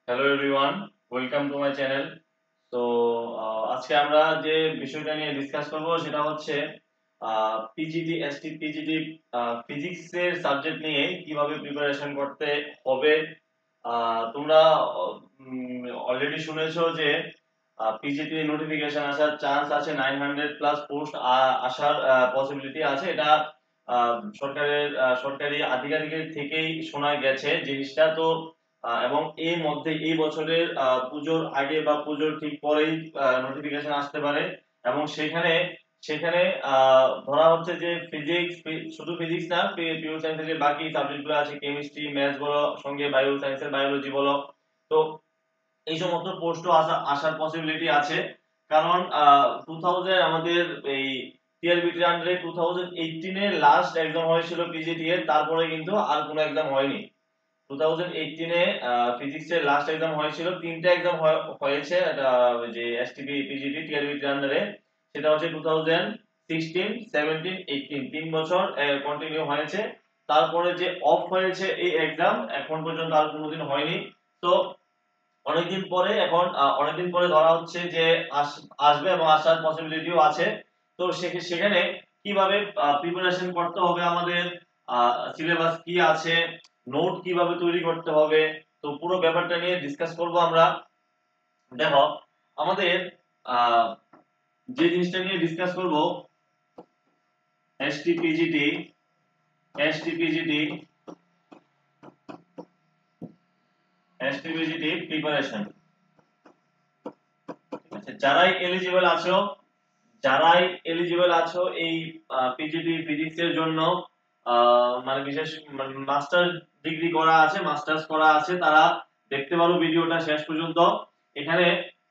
Hello everyone, welcome to my channel. তো আজকে আমরা যে বিষয়টা নিয়ে ডিসকাস করব সেটা হচ্ছে পিজিটি এসটি পিজিটি ফিজিক্সের সাবজেক্ট নিয়ে কিভাবে প্রিপারেশন করতে হবে। তোমরা অলরেডি শুনেছো যে পিজিটি নোটিফিকেশন আসার চান্স আছে, 900 প্লাস পোস্ট আসার পসিবিলিটি আছে। এটা সরকারি আধিকারিকের থেকেই শোনা গেছে জিনিসটা। তো এবং এই মধ্যে এই বছরের পুজোর আগে বা পুজোর ঠিক পরেই নোটিফিকেশন আসতে পারে। এবং সেখানে সেখানে ধরা হচ্ছে যে ফিজিক্স, শুধু ফিজিক্স না, পিওর সায়েন্সের যে বাকি সাবজেক্টগুলো আছে, কেমিস্ট্রি, ম্যাথস বলো, সঙ্গে বায়ো সায়েন্সের বায়োলজি বলো, তো এই সমস্ত পোস্টও আসার পসিবিলিটি আছে। কারণ 2000 আমাদের এই টিআরবিটির আন্ডারে 2018 এর লাস্ট এক্সাম হয়েছিল পিজিটি এর, তারপরে কিন্তু আর কোনো এক্সাম হয়নি। 2018 এ ফিজিক্সের লাস্ট এক্সাম হয়েছিল, তিনটা এক্সাম হয়েছে যে এসটিপি পিজিটি টিআরবিটির আন্ডারে। সেটা হচ্ছে 2016, 17, 18, 3 বছর কন্টিনিউ হয়েছে। তারপরে যে অফ হয়েছে এই এক্সাম, এখন পর্যন্ত আর কোনোদিন হয়নি। তো অনেকদিন পরে এখন অনেকদিন পরে ধরা হচ্ছে যে আসবে এবং আসার পসিবিলিটিও আছে। তো সেখানে কিভাবে প্রিপারেশন করতে হবে আমাদের, সিলেবাস কি আছে, নোট কিভাবে তৈরি করতে হবে, তো পুরো ব্যাপারটা নিয়ে ডিসকাস করব আমরা। দেখো, আমাদের আহ, যে জিনিসটা নিয়ে ডিসকাস করব, এসটিপিজিটি এসটিপিজিটি এসটিপিজিটি প্রিপারেশন। আচ্ছা, যারাই এলিজিবল আছো এই পিজিটি ফিজিক্স এর জন্য, মানে বিশেষ মাস্টার ডিগ্রি করা আছে, মাস্টার্স করা আছে, তারা দেখতে পারো ভিডিওটা শেষ পর্যন্ত। এখানে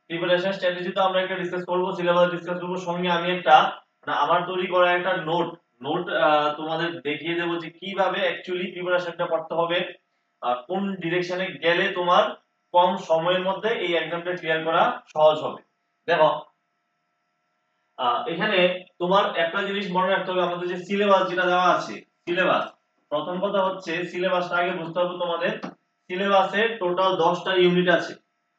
প্রিপারেশন স্ট্র্যাটেজি তো আমরা একটা ডিসকাস করব, সিলেবাস ডিসকাস করব, সঙ্গে আমি একটা আমার তৈরি করা একটা নোট নোট তোমাদের দেখিয়ে দেবো যে কিভাবে অ্যাকচুয়ালি প্রিপারেশনটা করতে হবে, কোন ডিরেকশনে গেলে তোমার কম সময়ের মধ্যে এই এক্সামটা ক্লিয়ার করা সহজ হবে। দেখো, এখানে তোমার একটা জিনিস মনে রাখতে হবে, আমাদের যে সিলেবাস যেটা দেওয়া আছে, সিলেবাস, প্রথম কথা হচ্ছে সিলেবাসটা আগে বুঝতে হবে তোমাদের। সিলেবাসে টোটাল 10টা ইউনিট আছে,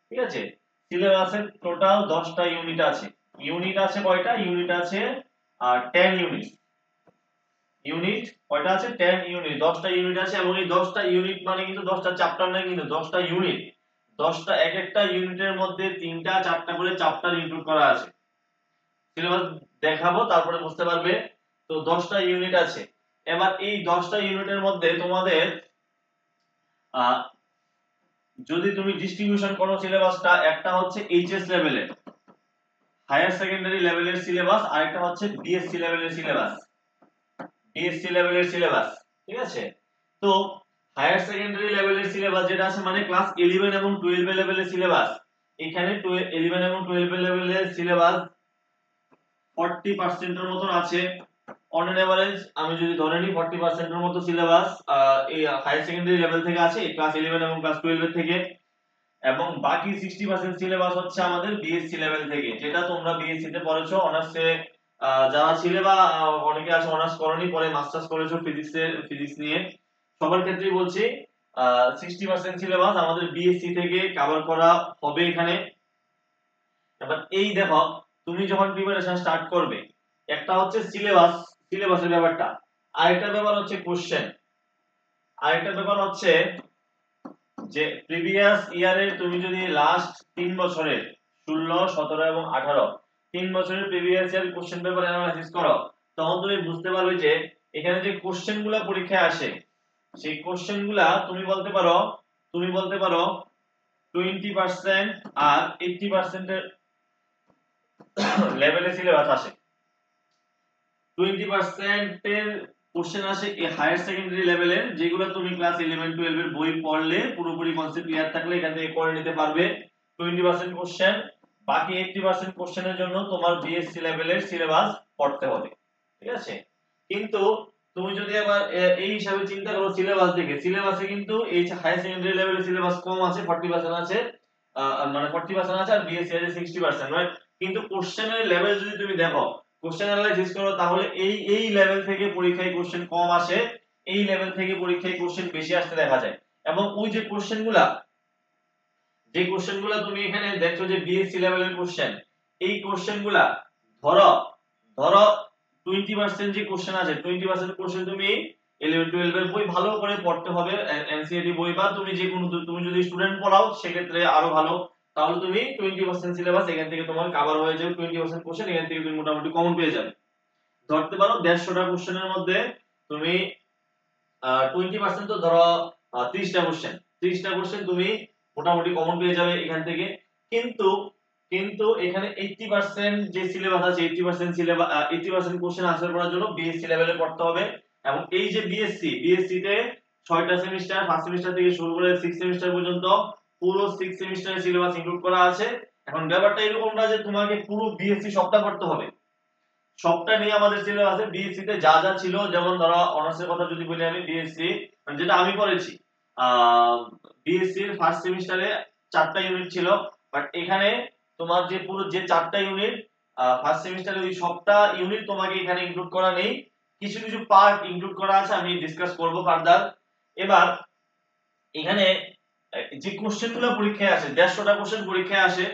ঠিক আছে? সিলেবাসে টোটাল 10টা ইউনিট আছে। ইউনিট আছে কয়টা? ইউনিট আছে 10 ইউনিট। ইউনিট কয়টা আছে? 10 ইউনিট, 10টা ইউনিট আছে। এবং এই 10টা ইউনিট মানে কিন্তু 10টা চ্যাপ্টার না, কিন্তু 10টা ইউনিট। 10টা, এক একটা ইউনিটের মধ্যে 3টা 4টা করে চ্যাপ্টার ইনক্লুড করা আছে। সিলেবাস দেখাবো, তারপরে বুঝতে পারবে। তো 10টা ইউনিট আছে। এবার এই 10টা ইউনিটের মধ্যে তোমাদের যদি তুমি ডিস্ট্রিবিউশন করো সিলেবাসটা, একটা হচ্ছে এইচএস লেভেলের, হায়ার সেকেন্ডারি লেভেলের সিলেবাস, আর একটা হচ্ছে বিএসসি লেভেলের সিলেবাস। বিএসসি লেভেলের সিলেবাস, ঠিক আছে? তো হায়ার সেকেন্ডারি লেভেলের সিলেবাস যেটা আছে, মানে ক্লাস 11 এবং 12 লেভেলের সিলেবাস, এখানে 11 এবং 12 লেভেলের সিলেবাস 40% এর মতন আছে। অন এন এভারেজ আমি যদি ধরে নিই 40% এর মতো সিলেবাস এই হায়ার সেকেন্ডারি লেভেল থেকে আছে, ক্লাস 11 এবং ক্লাস 12 এর থেকে। এবং বাকি 60% সিলেবাস হচ্ছে আমাদের বিএসসি লেভেল থেকে, যেটা তোমরা বিএসসি তে পড়েছো, অনার্সে যারা ছিলে বা অনেকে আছে অনার্স করনি, পরে মাস্টার্স করেছো ফিজিক্স নিয়ে, সবার ক্ষেত্রেই বলছি 60% সিলেবাস আমাদের বিএসসি থেকে কভার করা হবে এখানে। এবার এই দেখো, তুমি যখন প্রিপারেশন স্টার্ট করবে, একটা হচ্ছে সিলেবাসের ব্যাপারটা, আরেকটা ব্যাপার হচ্ছে কোশ্চেন, আরেকটা ব্যাপার হচ্ছে যে প্রিভিয়াস ইয়ারে তুমি যদি লাস্ট 3 বছরের 16, 17 এবং 18, 3 বছরের previous year question paper analysis করো, তখন তুমি বুঝতে পারবে যে এখানে যে কোশ্চেন গুলা পরীক্ষায় আসে, সেই কোশ্চেন গুলা তুমি বলতে পারো 20% আর 80% এর লেভেলে সিলেবাস আসে। 20% এর কোশ্চেন আসে এই হায়ার সেকেন্ডারি লেভেলের, যেগুলো তুমি ক্লাস 11 12 এর বই পড়লে পুরোপুরি কনসেপ্ট ক্লিয়ার থাকলে এখান থেকে করে নিতে পারবে 20% কোশ্চেন। বাকি 80% কোশ্চেনের জন্য তোমার বিএসসি লেভেলের সিলেবাস পড়তে হবে, ঠিক আছে? কিন্তু তুমি যদি আবার এই হিসাবে চিন্তা করো সিলেবাস দেখে, সিলেবাসে কিন্তু এই হায়ার সেকেন্ডারি লেভেলের সিলেবাস কম আছে, 40% আছে, মানে 40% আছে, আর বিএসসি আছে 60%, রাইট? কিন্তু কোশ্চেনের লেভেল যদি তুমি দেখো, কোশ্চেন অ্যানালাইসিস করো, তাহলে এই এই লেভেল থেকে পরীক্ষায় কোশ্চেন কম আসে, এই লেভেল থেকে পরীক্ষায় কোশ্চেন বেশি আসতে দেখা যায়। এবং ওই যে কোশ্চেনগুলা যে কোশ্চেনগুলো তুমি এখানে দেখছো যে বিএসসি লেভেলের কোশ্চেন, এই কোশ্চেনগুলা ধরো ধরো 20% যে কোশ্চেন আছে 20% কোশ্চেন তুমি 11 12 এর বই ভালো করে পড়তে হবে, এনসিইআরটি বই, বা তুমি যে কোনো তুমি যদি স্টুডেন্ট পড়াও সেক্ষেত্রে আরো ভালো। তাহলে তুমি 20% সিলেবাস এখান থেকে তোমার কভার হয়ে যাবে, 20% কোশ্চেন এখান থেকে তুমি মোটামুটি কমন পেয়ে যাবে। ধরতে পারো 150টা কোশ্চেনের মধ্যে তুমি 20% তো ধরো 30টা কোশ্চেন, 30টা কোশ্চেন তুমি মোটামুটি কমন পেয়ে যাবে এখান থেকে। কিন্তু কিন্তু এখানে 80% যে সিলেবাস আছে 80% সিলেবাস 80% কোশ্চেন আনসার করার জন্য বিএসসি লেভেলে পড়তে হবে। এবং এই যে বিএসসি তে 6টা সেমিস্টার, ফার্স্ট সেমিস্টার থেকে শুরু করে 6 সেমিস্টার পর্যন্ত পুরো 6 সেমিস্টারের সিলেবাস ইনক্লুড করা আছে। এখন ব্যাপারটা এরকম না যে তোমাকে পুরো বিএসসি সবটা পড়তে হবে, সবটা নিয়ে আমাদের সিলেবাসে বিএসসি তে যা যা ছিল, যেমন ধরো অনার্সের কথা যদি বলি আমি, বিএসসি যেটা আমি পড়েছি, বিএসসি এর ফার্স্ট সেমিস্টারে 4টা ইউনিট ছিল, বাট এখানে তোমার যে পুরো যে 4টা ইউনিট ফার্স্ট সেমিস্টারে, ওই সবটা ইউনিট তোমাকে এখানে ইনক্লুড করা নেই, কিছু কিছু পার্ট ইনক্লুড করা আছে, আমি ডিসকাস করব ফার্দার। এবার এখানে যে কোশ্চেনগুলো পরীক্ষায় আসে, 150টা কোশ্চেন পরীক্ষায় আসে,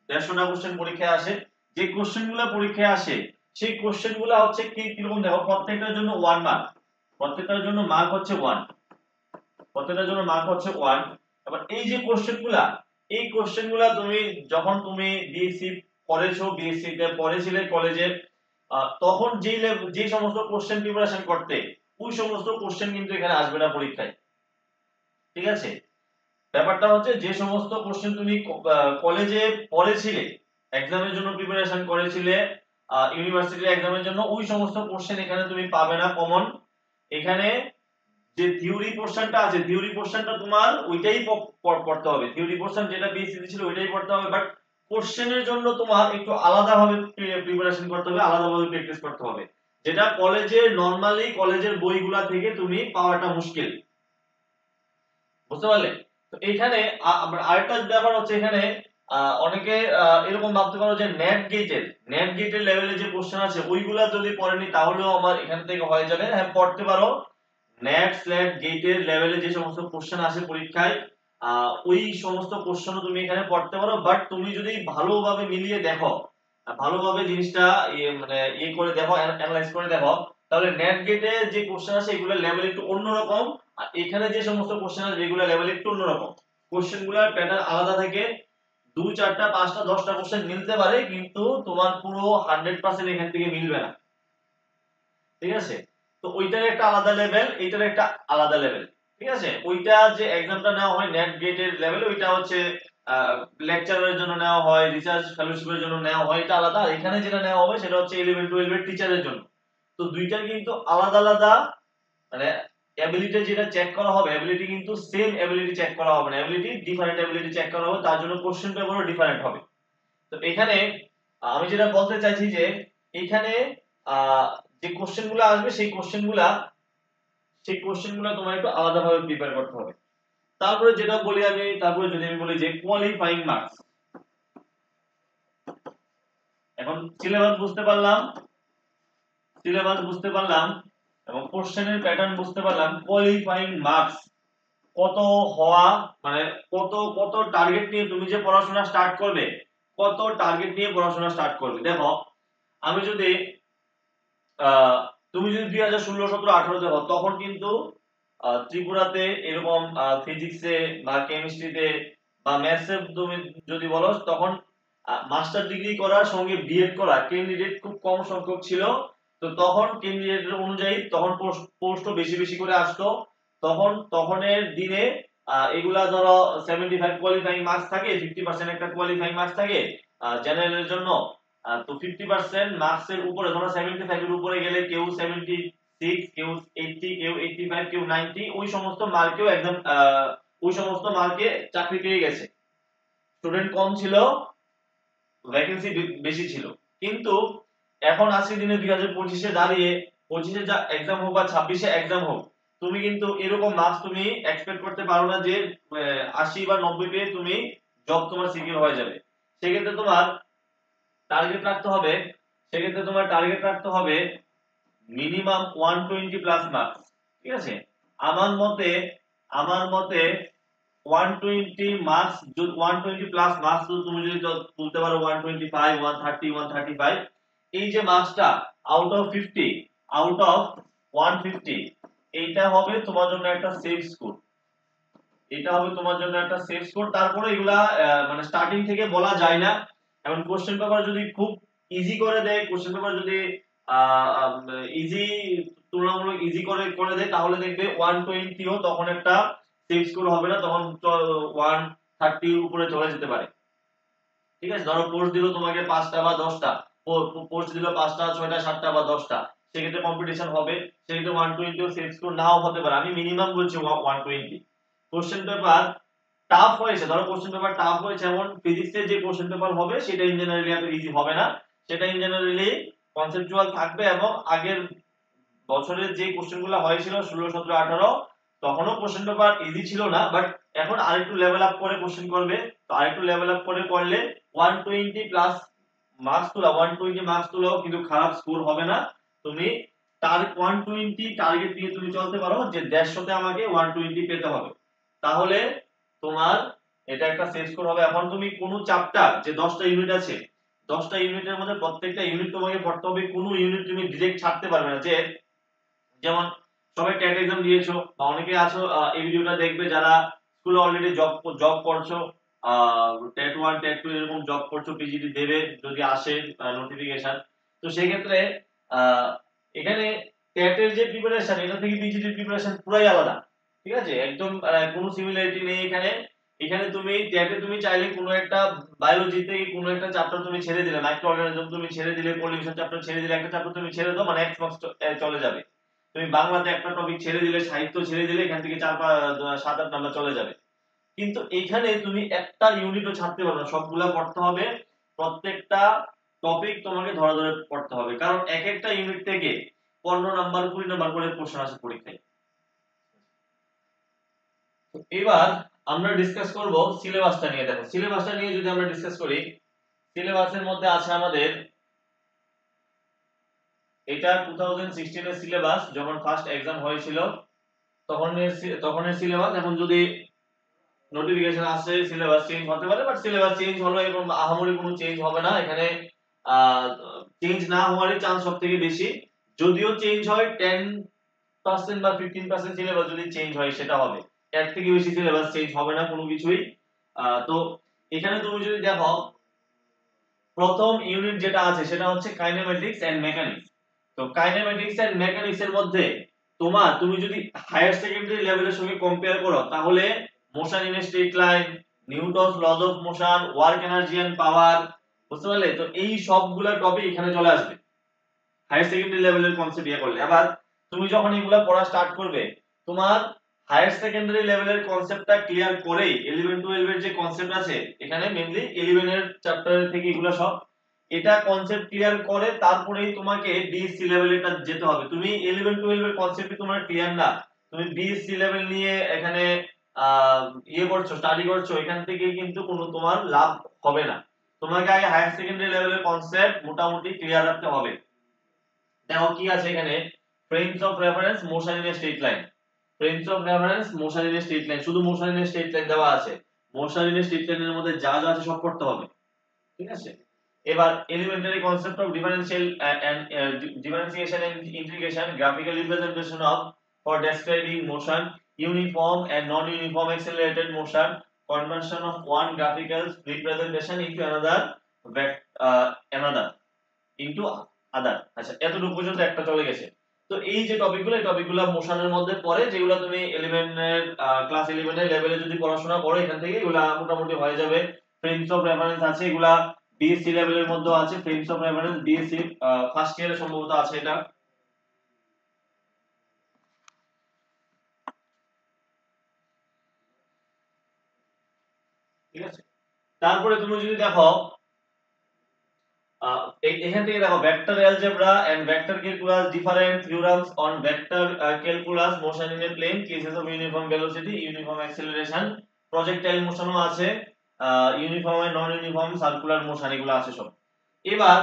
150টা কোশ্চেন পরীক্ষায় আসে, যে কোশ্চেনগুলো পরীক্ষায় আসে সেই কোশ্চেনগুলো হচ্ছে কি কিরকম, দেখো প্রত্যেকটার জন্য 1 মার্ক, প্রত্যেকটার জন্য মার্ক হচ্ছে 1, প্রত্যেকটার জন্য মার্ক হচ্ছে 1। এবার এই যে কোশ্চেনগুলা, এই কোশ্চেনগুলা তুমি যখন তুমি বিএসসি পড়েছো, বিএসসি তে পড়েছিলে কলেজে, তখন যে সমস্ত কোশ্চেন প্রিপারেশন করতে, ওই সমস্ত কোশ্চেন কিন্তু এখানে আসবে না পরীক্ষায়, ঠিক আছে? ব্যাপারটা হচ্ছে যে সমস্ত কোশ্চেন তুমি কলেজে পড়েছিলে, এক্সামের জন্য প্রিপারেশন করেছিলে, ইউনিভার্সিটি এক্সামের জন্য, ওই সমস্ত কোশ্চেন এখানে তুমি পাবে না কমন। এখানে যে থিওরি পোরশনটা আছে, থিওরি পোরশনটা তোমার ওইটাই পড়তে হবে, থিওরি পোরশন যেটা বেসিক ছিল ওইটাই পড়তে হবে, বাট কোশ্চেনের জন্য তোমার একটু আলাদাভাবে প্রিপারেশন করতে হবে, আলাদাভাবে প্র্যাকটিস করতে হবে, যেটা কলেজে নরমালি কলেজের বইগুলা থেকে তুমি পাওয়াটা মুশকিল, বুঝতে পারলে? তো এখানে আরেকটা ব্যাপার হচ্ছে, এখানে অনেকে এরকম ভাবতে পারো যে নেট গেটের লেভেলে যে কোশ্চেন আছে ওইগুলা যদি পড়েনি তাহলেও আমার এখান থেকে হয়ে যাবে। হ্যাঁ, পড়তে পারো, নেট স্ল্যাট গেটের লেভেলে যে সমস্ত কোশ্চেন আসে পরীক্ষায়, ওই সমস্ত কোশ্চেনও তুমি এখানে পড়তে পারো, বাট তুমি যদি ভালোভাবে মিলিয়ে দেখো, ভালোভাবে জিনিসটা মানে করে দেখো, অ্যানালাইজ করে দেখো, তাহলে নেট গেটে যে কোশ্চেন আছে এগুলোর লেভেল একটু অন্যরকম, আর এখানে যে সমস্ত কোশ্চেন আছে এগুলোর লেভেল একটু অন্যরকম, কোশ্চেনগুলোর প্যাটার্ন আলাদা থেকে 2 4টা 5টা 10টা কোশ্চেন মিলতে পারে, কিন্তু তোমার পুরো 100% এখান থেকে মিলবে না, ঠিক আছে? তো ওইটার একটা আলাদা লেভেল, এইটার একটা আলাদা লেভেল, ঠিক আছে? ওইটা যে এক্সামটা নেওয়া হয় নেট গেটের লেভেল, ওইটা হচ্ছে লেকচারের জন্য নেওয়া হয়, রিসার্চ ফেলোশিপের জন্য নেওয়া হয়, এটা আলাদা। আর এখানে যেটা নেওয়া হবে সেটা হচ্ছে 11 12 এর টিচারের জন্য। তো দুইটার কিন্তু আলাদা আলাদা, মানে এবিলিটি যেটা চেক করা হবে, এবিলিটি কিন্তু সেম এবিলিটি চেক করা হবে না, এবিলিটি ডিফারেন্ট এবিলিটি চেক করা হবে, তার জন্য কোশ্চেন পেপারও ডিফারেন্ট হবে। তো এখানে আমি যেটা বলতে চাইছি যে এখানে যে কোশ্চেনগুলো আসবে সেই কোশ্চেনগুলো তোমার একটু আলাদাভাবে প্রিপেয়ার করতে হবে। তারপরে যদি আমি বলি যে কোয়ালিফাইং মার্কস, এখন সিলেবাস বুঝতে পারলাম এবং কোশ্চেনের প্যাটার্ন বুঝতে পারলাম, কোয়ালিফাইং মার্কস কত হওয়া, মানে কত কত টার্গেট নিয়ে তুমি যে পড়াশোনা স্টার্ট করবে, কত টার্গেট নিয়ে পড়াশোনা স্টার্ট করবে। দেখো, আমি যদি আহ, তুমি যদি 2016 17 18 দেখো, তখন কিন্তু ত্রিপুরাতে এরকম ফিজিক্সে বা কেমিস্ট্রিতে বা ম্যাথসে তুমি যদি বলো, তখন মাস্টার ডিগ্রি করার সঙ্গে বিএড করা ক্যান্ডিডেট খুব কম সংখ্যক ছিল। তো তখন ক্যান্ডিডেটের অনুযায়ী তখন পোস্টও বেশি বেশি করে আসতো। তখনের দিনে এগুলা ধরো 75 কোয়ালিফাইং মার্কস থাকে, 50% একটা কোয়ালিফাইং মার্কস থাকে জেনারেলের জন্য। তো 50% মার্কসের উপরে, ধরো 75 এর উপরে গেলে কেউ 76, কেউ 80, কেউ 85, কেউ 90, ওই সমস্ত মার্কেও একদম ওই সমস্ত মার্কে চাকরি পেয়ে গেছে। স্টুডেন্ট কম ছিল, ভ্যাকেন্সি বেশি ছিল। কিন্তু এখন আজকের দিনে 2025 এ দাঁড়িয়ে, 25 এ যা এক্সাম হোক বা 26 এ এক্সাম হোক, তুমি কিন্তু এরকম মার্কস তুমি এক্সপেক্ট করতে পারো না যে 80 বা 90 পেয়ে তুমি জব তোমার সিকিউর হয়ে যাবে। সেক্ষেত্রে তোমার টার্গেট রাখতে হবে, সেক্ষেত্রে তোমার টার্গেট রাখতে হবে মিনিমাম 120 প্লাস মার্কস, ঠিক আছে? আমার মতে আমার মতে 120 মার্কস, 120 প্লাস মার্কস তুমি যদি তুলতে পারো 125 130 135, এই যে মার্কসটা আউট অফ 50, আউট অফ 150, এইটা হবে তোমার জন্য একটা সেফ স্কোর। এটা হবে তোমার জন্য একটা সেফ স্কোর। তারপরে এগুলা মানে স্টার্টিং থেকে বলা যায় না। এখন কোশ্চেন পেপার যদি খুব ইজি করে দেয়, কোশ্চেন পেপার যদি ইজি, তুলনামূলক ইজি করে করে দেয়, তাহলে দেখবে 120ও তখন একটা সেফ স্কোর হবে না, তখন 130 উপরে চলে যেতে পারে। ঠিক আছে, ধরো পোস্ট দিল তোমাকে 5টা বা 10টা, পোস্ট দিল 5টা 6টা 7টা বা 10টা, সেক্ষেত্রে কম্পিটিশন হবে, সেক্ষেত্রে 120ও সেফ স্কোর নাও হতে পারে। আমি মিনিমাম বলছি 120। কোশ্চেন পেপার টাফ হয়েছে, ধরো কোশ্চেন পেপার টাফ হয়েছে, এমন ফিজিক্সের যে কোশ্চেন পেপার হবে সেটা ইন জেনারেলি এত ইজি হবে না, সেটা ইন জেনারেলি কনসেপচুয়াল থাকবে, এবং আগের বছরের যে কোশ্চেনগুলো হয়েছিল 16 17 18, তখনও কোশ্চেন পেপার ইজি ছিল না, বাট এখন আরেকটু লেভেল আপ করে কোশ্চেন করবে। তো আরেকটু লেভেল আপ করে করলে 120 প্লাস মার্কস তোলা, 120 মার্কস তোলাও কিন্তু খারাপ স্কোর হবে না। তুমি 120 টার্গেট দিয়ে তুমি চলতে পারো যে 150তে আমাকে 120 পেতে হবে, তাহলে তোমার এটা একটা সেট স্কোর হবে। এখন তুমি কোন চ্যাপ্টার, যে 10টা ইউনিট আছে, 10টা ইউনিটের মধ্যে প্রত্যেকটা ইউনিট তোমাকে পড়তে হবে, কোন ইউনিট তুমি ডিরেক্ট ছাড়তে পারবে না। যে যেমন সবাই টেট এক্সাম দিয়েছো বা অনেকে আছো এই ভিডিওটা দেখবে যারা স্কুলে অলরেডি জব জব করছো, টেট 1 টেট 2 এরকম জব করছো, পিজিডি দেবে যদি আসে নোটিফিকেশন। তো সেই ক্ষেত্রে আহ, এখানে টেটের যে প্রিপারেশন, এটা থেকে পিজিডির প্রিপারেশন পুরাই আলাদা। ঠিক আছে, একদম কোনো সিমিলারিটি নেই এখানে। এখানে তুমি টেটে তুমি চাইলে কোনো একটা বায়োলজিতে কোনো একটা চ্যাপ্টার তুমি ছেড়ে দিলে, মাইক্রো অর্গানিজম তুমি ছেড়ে দিলে, পলিউশন চ্যাপ্টার ছেড়ে দিলে, একটা চ্যাপ্টার তুমি ছেড়ে দাও, মানে এক মার্কস চলে যাবে। তুমি বাংলাতে একটা টপিক ছেড়ে দিলে, সাহিত্য ছেড়ে দিলে, এখান থেকে 7 8 নাম্বার চলে যাবে। কিন্তু এখানে তুমি একটা ইউনিটও ছাড়তে পারবে না, সবগুলা পড়তে হবে, প্রত্যেকটা টপিক তোমাকে ধরে ধরে পড়তে হবে, কারণ এক একটা ইউনিট থেকে 15 নাম্বার 20 নাম্বার করে প্রশ্ন আসে পরীক্ষায়। এবার আমরা ডিসকাস করব সিলেবাসটা নিয়ে। দেখো সিলেবাসটা নিয়ে যদি আমরা ডিসকাস করি, সিলেবাসের মধ্যে আছে আমাদের এটা 2016 এর সিলেবাস, যখন ফার্স্ট এক্সাম হয়েছিল তখনের সিলেবাস। এখন যদি নোটিফিকেশন আসে সিলেবাস চেঞ্জ হতে পারে, বাট সিলেবাস চেঞ্জ হলো এবং আহামরি কোনো চেঞ্জ হবে না এখানে। চেঞ্জ না হওয়ারই চান্স সবথেকে বেশি। যদিও চেঞ্জ হয় 10% বা 15% সিলেবাস যদি চেঞ্জ হয় সেটা হবে, এর থেকে বেশি সিলেবাস চেঞ্জ হবে না কোনো কিছুই। তো এখানে তুমি যদি দেখো, প্রথম ইউনিট যেটা আছে সেটা হচ্ছে কাইনেমেটিক্স এন্ড মেকানিক্স। তো কাইনেমেটিক্স এন্ড মেকানিক্স এর মধ্যে তুমি যদি হায়ার সেকেন্ডারি লেভেলের সঙ্গে কম্পেয়ার করো, তাহলে motion in a straight line, Newton's laws of motion, work energy and power, বুঝতে পারলে? তো এই সবগুলা টপিক এখানে চলে আসবে হায়ার সেকেন্ডারি লেভেলের কনসেপ্ট ইয়ে করলে। আবার তুমি যখন এগুলা পড়া স্টার্ট করবে, তোমার হায়ার সেকেন্ডারি লেভেলের কনসেপ্টটা ক্লিয়ার করেই 11 12 এর যে কনসেপ্ট আছে, এখানে মেইনলি 11 এর চ্যাপ্টার থেকে এগুলা সব, এটা কনসেপ্ট ক্লিয়ার করে তারপরেই তোমাকে বিএসসি লেভেলটা যেতে হবে। তুমি 11 12 এর কনসেপ্ট তোমার ক্লিয়ার না, তুমি বিএসসি লেভেল নিয়ে এখানে ইয়ে করছো, স্টাডি করছো, এখান থেকে কিন্তু কোনো তোমার লাভ হবে না। তোমাকে আগে হায়ার সেকেন্ডারি লেভেলের কনসেপ্ট মোটামুটি ক্লিয়ার রাখতে হবে। দেখো কি আছে এখানে, frames of reference, motion in a straight line. Frames of reference, motion in a straight line, শুধু motion in a straight line দেওয়া আছে। মোশন ইন এ স্ট্রেট লাইনের মধ্যে যা যা আছে সব করতে হবে। ঠিক আছে, এবার elementary concept of differential and differentiation and integration, graphical representation of for describing motion, uniform and non uniform accelerated motion, conversion of one graphical representation into another into other. আচ্ছা, এতটুকু পর্যন্ত একটা চলে গেছে। তো এই যে টপিকগুলো, এই টপিকগুলো মোশনের মধ্যে পড়ে, যেগুলো তুমি 11 এর ক্লাস 11 এর লেভেলে যদি পড়াশোনা করো, এখান থেকে এগুলা মোটামুটি হয়ে যাবে। ফ্রেমস অফ রেফারেন্স আছে, এগুলা বিএসসি লেভেলের মধ্যে আছে। Frames of reference BSc first ইয়ারে সম্ভবত আছে এটা। ঠিক আছে, তারপরে তুমি যদি দেখো এখান থেকে দেখো vector algebra and vector calculus, different theorems on vector calculus, motion in a plane, cases of uniform velocity, uniform acceleration, projectile মোশনও আছে, uniform and non uniform circular motion, এগুলো আছে সব। এবার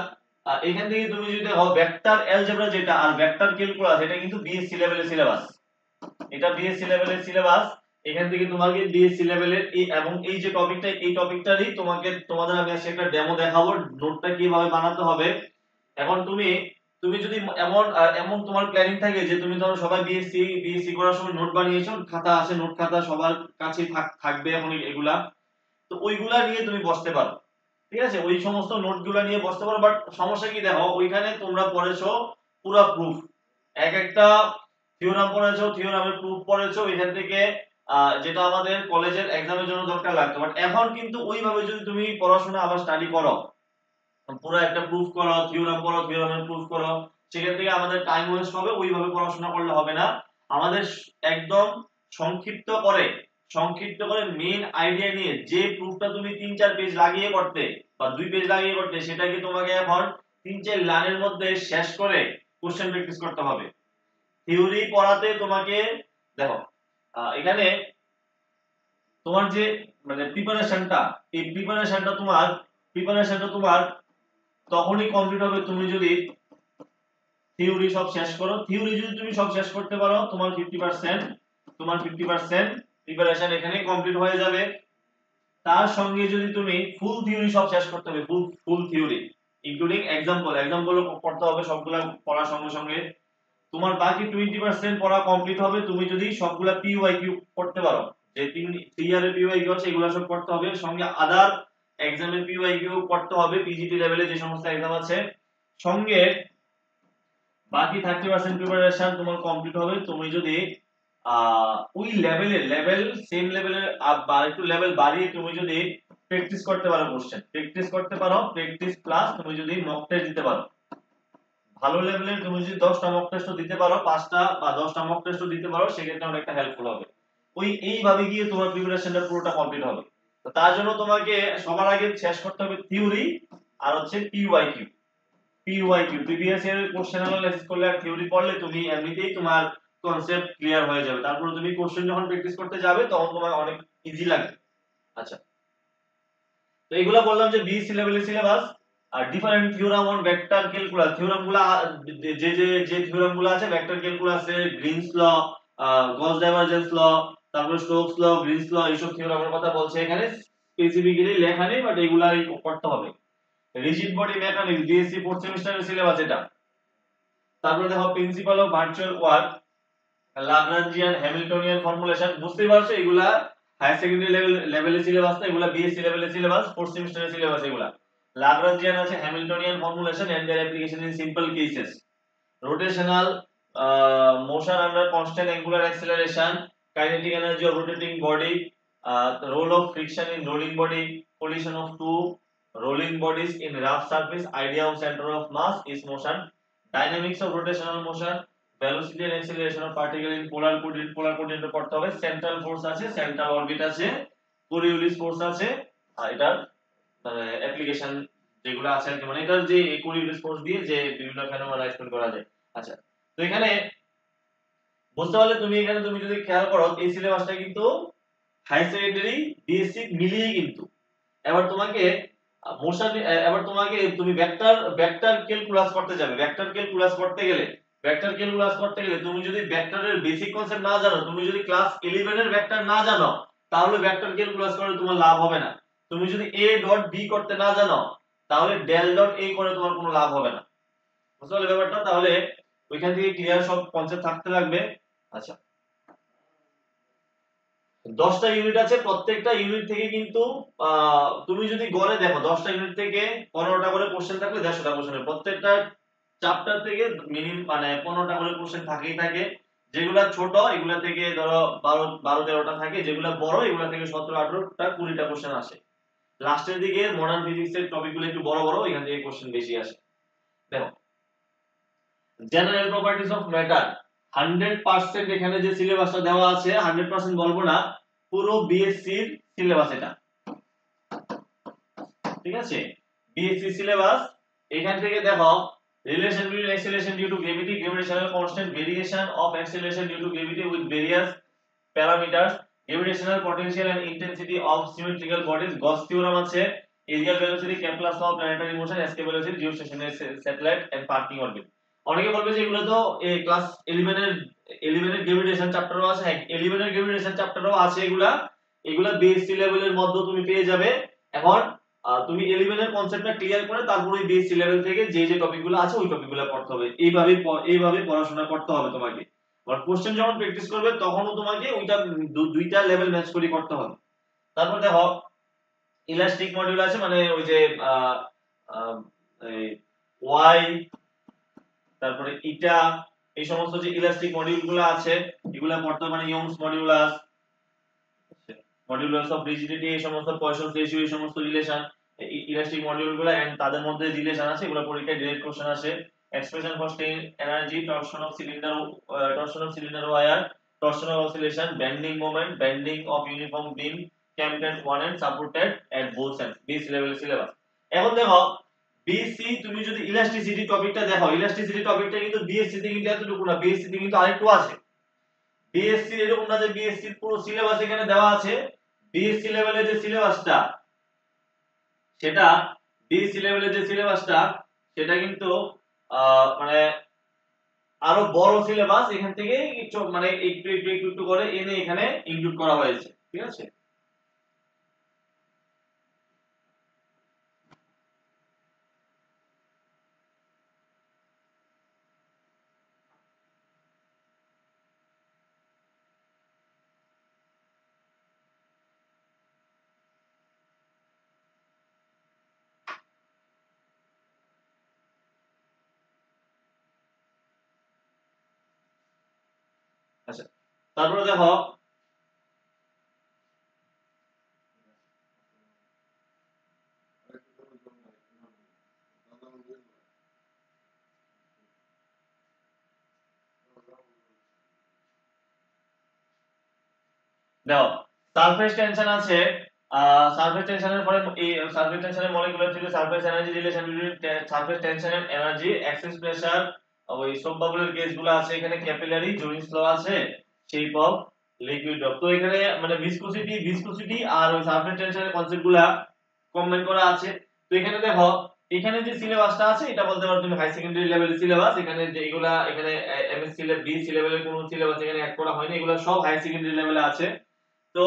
এখান থেকে তুমি যদি দেখো ভেক্টর অ্যালজেব্রা যেটা আর ভেক্টর ক্যালকুলাস, এটা কিন্তু বিএসসি লেভেলের সিলেবাস, এটা বিএসসি লেভেলের সিলেবাস। এখান থেকে তোমাকে বিএসসি লেভেলের এবং এই যে টপিকটা, এই টপিকটারই তোমাদের আমি আজকে একটা ডেমো দেখাবো, নোটটা কিভাবে বানাতে হবে। এখন তুমি তুমি যদি এমন তোমার প্ল্যানিং থাকে যে তুমি ধরো সবাই বিএসসি করার সময় নোট বানিয়েছো, খাতা আছে, নোট খাতা সবার কাছে থাকবে এখন এগুলা, তো ওইগুলা নিয়ে তুমি বসতে পারো, ঠিক আছে, ওই সমস্ত নোটগুলা নিয়ে বসতে পারো। বাট সমস্যা কি দেখো, ওইখানে তোমরা পড়েছো পুরো প্রুফ, এক একটা থিওরাম পড়েছো, থিওরামের প্রুফ পড়েছো, এখান থেকে যেটা আমাদের কলেজের এক্সামের জন্য দরকার লাগতো। বাট এখন কিন্তু ওইভাবে যদি তুমি পড়াশোনা আবার স্টাডি করো, পুরো একটা প্রুফ করো, থিওরাম পড়ো, থিওরামের প্রুফ করো, সেখান থেকে আমাদের টাইম ওয়েস্ট হবে, ওইভাবে পড়াশোনা করলে হবে না। আমাদের একদম সংক্ষিপ্ত করে মেইন আইডিয়া নিয়ে যে প্রুফটা তুমি 3-4 পেজ লাগিয়ে করতে বা 2 পেজ লাগিয়ে করতে, সেটাকে তোমাকে এখন 3-4 লাইনের মধ্যে শেষ করে কোশ্চেন প্র্যাকটিস করতে হবে। থিওরি পড়াতে তোমাকে দেখো, এখানে তোমার যে মানে প্রিপারেশনটা, এই প্রিপারেশনটা তোমার তখনই কমপ্লিট হবে তুমি যদি থিওরি সব শেষ করো। থিওরি যদি তুমি সব শেষ করতে পারো, তোমার 50% প্রিপারেশন এখানে কমপ্লিট হয়ে যাবে। তার সঙ্গে যদি তুমি ফুল থিওরি সব শেষ করতে হবে, ফুল থিওরি ইনক্লুডিং এক্সাম্পল পড়তে হবে সবগুলা পড়ার সঙ্গে সঙ্গে, তোমার বাকি 20% পড়া কমপ্লিট হবে তুমি যদি সবগুলা পিওয়াইকিউ করতে পারো। যে 3 ইয়ারের পিওয়াইকিউ আছে এগুলা সব করতে হবে, সঙ্গে আদার এক্সামের পিওয়াইকিউ করতে হবে, পিজিটি লেভেলে যে সমস্ত এক্সাম আছে, সঙ্গে বাকি 30% প্রিপারেশন তোমার কমপ্লিট হবে তুমি যদি ওই সেম লেভেলের বা একটু লেভেল বাড়িয়ে তুমি যদি প্র্যাকটিস করতে পারো, প্র্যাকটিস প্লাস তুমি যদি মক টেস্ট দিতে পারো, ভালো লেভেলের তুমি যদি 10টা মক টেস্ট দিতে পারো, 5টা বা 10টা মক টেস্ট দিতে পারো, সেক্ষেত্রে অনেকটা হেল্পফুল হবে। এইভাবে গিয়ে তোমার প্রিপারেশনটা পুরোটা কমপ্লিট হবে। তো তার জন্য তোমাকে সবার আগে শেষ করতে হবে থিওরি আর হচ্ছে PYQ previous year question analysis করলে আর থিওরি পড়লে তুমি এমনিতেই তোমার কনসেপ্ট ক্লিয়ার হয়ে যাবে, তারপর তুমি কোশ্চেন যখন প্র্যাকটিস করতে যাবে তখন তোমার অনেক ইজি লাগবে। আচ্ছা, তো এগুলা বললাম যে বিএসসি লেভেলের সিলেবাস। আর different theorem on vector calculus, থিওরামগুলো যে থিওরামগুলো আছে ভেক্টর ক্যালকুলাসে, Green's law, Gauss divergence law, তারপর স্টোকস ল, গ্রিনস ল, এইসব থিওরামের কথা বলছে এখানে, স্পেসিফিক্যালি লেখা নেই, বাট এগুলাই পড়তে হবে। Rigid body mechanics, BSc 4th সেমিস্টারের সিলেবাস এটা। তারপরে দেখো principle of virtual work, Lagrangian Hamiltonian formulation, বুঝতেই পারছো এগুলা হায়ার সেকেন্ডারি লেভেলের সিলেবাস না, এগুলা বিএসসি লেভেলের সিলেবাস, 4th সেমিস্টারের সিলেবাস এগুলা। লাগরাঞ্জিয়ান আছে, Hamiltonian formulation and their application in simple cases, rotational motion under constant angular acceleration, kinetic energy of rotating body, role of friction in rolling body, collision of two rolling bodies in rough surface, idea of center of mass is motion, dynamics of rotational motion, velocity and acceleration of particle in polar coordinate পড়তে হবে, central force আছে, central orbit আছে, Coriolis force আছে, আর এটার application যেগুলো আছে আর কি, মানে এটার যে কোরিওলিস ফোর্স দিয়ে যে বিভিন্ন ফেনোমেনা এক্সপ্লেন করা যায়। আচ্ছা, তো এখানে বুঝতে পারলে তুমি যদি খেয়াল করো এই সিলেবাসটা কিন্তু হাই সেকেন্ডারি বিএসসি মিলিয়ে কিন্তু। এবার তোমাকে মোশন, এবার তুমি ভেক্টর ক্যালকুলাস করতে যাবে, ভেক্টর ক্যালকুলাস করতে গেলে তুমি যদি ভেক্টরের বেসিক কনসেপ্ট না জানো, তুমি যদি ক্লাস 11 এর ভেক্টর না জানো, তাহলে ভেক্টর ক্যালকুলাস করে তোমার লাভ হবে না। তুমি যদি a ডট b করতে না জানো, তাহলে ডেল ডট a করে তোমার কোনো লাভ হবে না। বুঝতে পারলে ব্যাপারটা? তাহলে ওইখান থেকে ক্লিয়ার সব কনসেপ্ট থাকতে লাগবে। আচ্ছা, 10টা ইউনিট আছে, প্রত্যেকটা ইউনিট থেকে কিন্তু তুমি যদি গড়ে দেখো 10টা ইউনিট থেকে 15টা করে কোশ্চেন থাকলে 150টা কোশ্চেন, প্রত্যেকটা চ্যাপ্টার থেকে মিনিমাম মানে 15টা করে কোশ্চেন থাকেই থাকে। যেগুলা ছোট এগুলা থেকে ধরো 12-13টা থাকে, যেগুলা বড় এগুলা থেকে 17-18টা 20টা কোশ্চেন আসে। লাস্টের দিকে মডার্ন ফিজিক্সের টপিকগুলো একটু বড় বড়, এখান থেকে কোশ্চেন বেশি আসে। দেখো, জেনারেল প্রপার্টিজ অফ ম্যাটার, 100% এখানে যে সিলেবাসটা দেওয়া আছে 100% বলবো না, পুরো বিএসসি এর সিলেবাস এটা, ঠিক আছে, বিএসসি সিলেবাস। এখান থেকে দেখো relation between acceleration due to gravity, gravitational constant, variation of acceleration due to gravity with various parameters, gravitational potential and intensity of symmetrical bodies, Gauss theorem আছে, areal velocity, Kepler's law of planetary motion, escape velocity, geostationary satellite and parking orbit. অনেকে বলবে যে এগুলো তো এই class 11 এর 11 এর gravitation চ্যাপ্টারও আছে, হ্যাঁ 11 এর গ্র্যাভিটেশন চ্যাপ্টারও আছে। এগুলা বিএসসি লেভেলের মধ্যে তুমি পেয়ে যাবে। এখন তুমি 11 এর কনসেপ্টটা ক্লিয়ার করে তারপর ওই বিএসসি লেভেল থেকে যে যে টপিকগুলো আছে ওই টপিকগুলো পড়তে হবে। এইভাবে পড়াশোনা করতে হবে তোমাকে। আর কোশ্চেন যখন প্র্যাকটিস করবে তখনও তোমাকে ওইটা দুইটা লেভেল ম্যাচ করে করতে হবে। তারপর দেখো ইলাস্টিক মডিউল আছে, মানে ওই যে ওয়াই, তারপরে ইটা, এই সমস্ত যে ইলাস্টিক মডিউলগুলো আছে এগুলা পড়তে হবে, মানে Young's modulus, modulus of rigidity, এই সমস্ত পয়সন রেশিও, এই সমস্ত রিলেশন ইলাস্টিক মডিউলগুলো এন্ড তাদের মধ্যে রিলেশন আছে, এগুলো পরীক্ষায় ডাইরেক্ট কোশ্চেন আসে। Expression for strain energy, torsion of cylinder wire, torsional oscillation, bending moment, bending of uniform beam, clamped one end supported at both sides, base level syllabus. এখন দেখো BSc তুমি যদি ইলাস্টিসিটি টপিকটা দেখো, ইলাস্টিসিটি টপিকটা কিন্তু BSc তে কিন্তু এতটুকু না, বিএসসি তে কিন্তু আরেকটু আছে। বিএসসি এরকম না যে বিএসসি পুরো সিলেবাস এখানে দেওয়া আছে, বিএসসি লেভেলের যে সিলেবাসটা সেটা বিএসসি লেভেলের যে সিলেবাসটা সেটা কিন্তু মানে আরো বড় সিলেবাস, এখান থেকে মানে একটু করে এনে এখানে ইনক্লুড করা হয়েছে, ঠিক আছে। আচ্ছা, তারপরে দেখো দেখো সারফেস টেনশন আছে। সারফেস টেনশনের পরে এই সারফেস টেনশনের মলিকুলার থেকে surface energy relation between surface tension and energy, excess pressure, ওই সোপ বাবলের কেসগুলো আছে এখানে, ক্যাপিলারি জুরিন্স ল আছে, শেপ অফ লিকুইড ড্রপ। তো এখানে মানে ভিসকোসিটি আর ওই সারফেস টেনশনের কনসেপ্টগুলো কম্বাইন করা আছে। তো এখানে দেখো এখানে যে সিলেবাসটা আছে এটা বলতে পারো তুমি হাই সেকেন্ডারি লেভেলের সিলেবাস, এখানে যে এগুলা এখানে এমএসসি বিএসসি লেভেলের কোনো সিলেবাস এখানে অ্যাড করা হয়নি, এগুলো সব হাই সেকেন্ডারি লেভেলে আছে। তো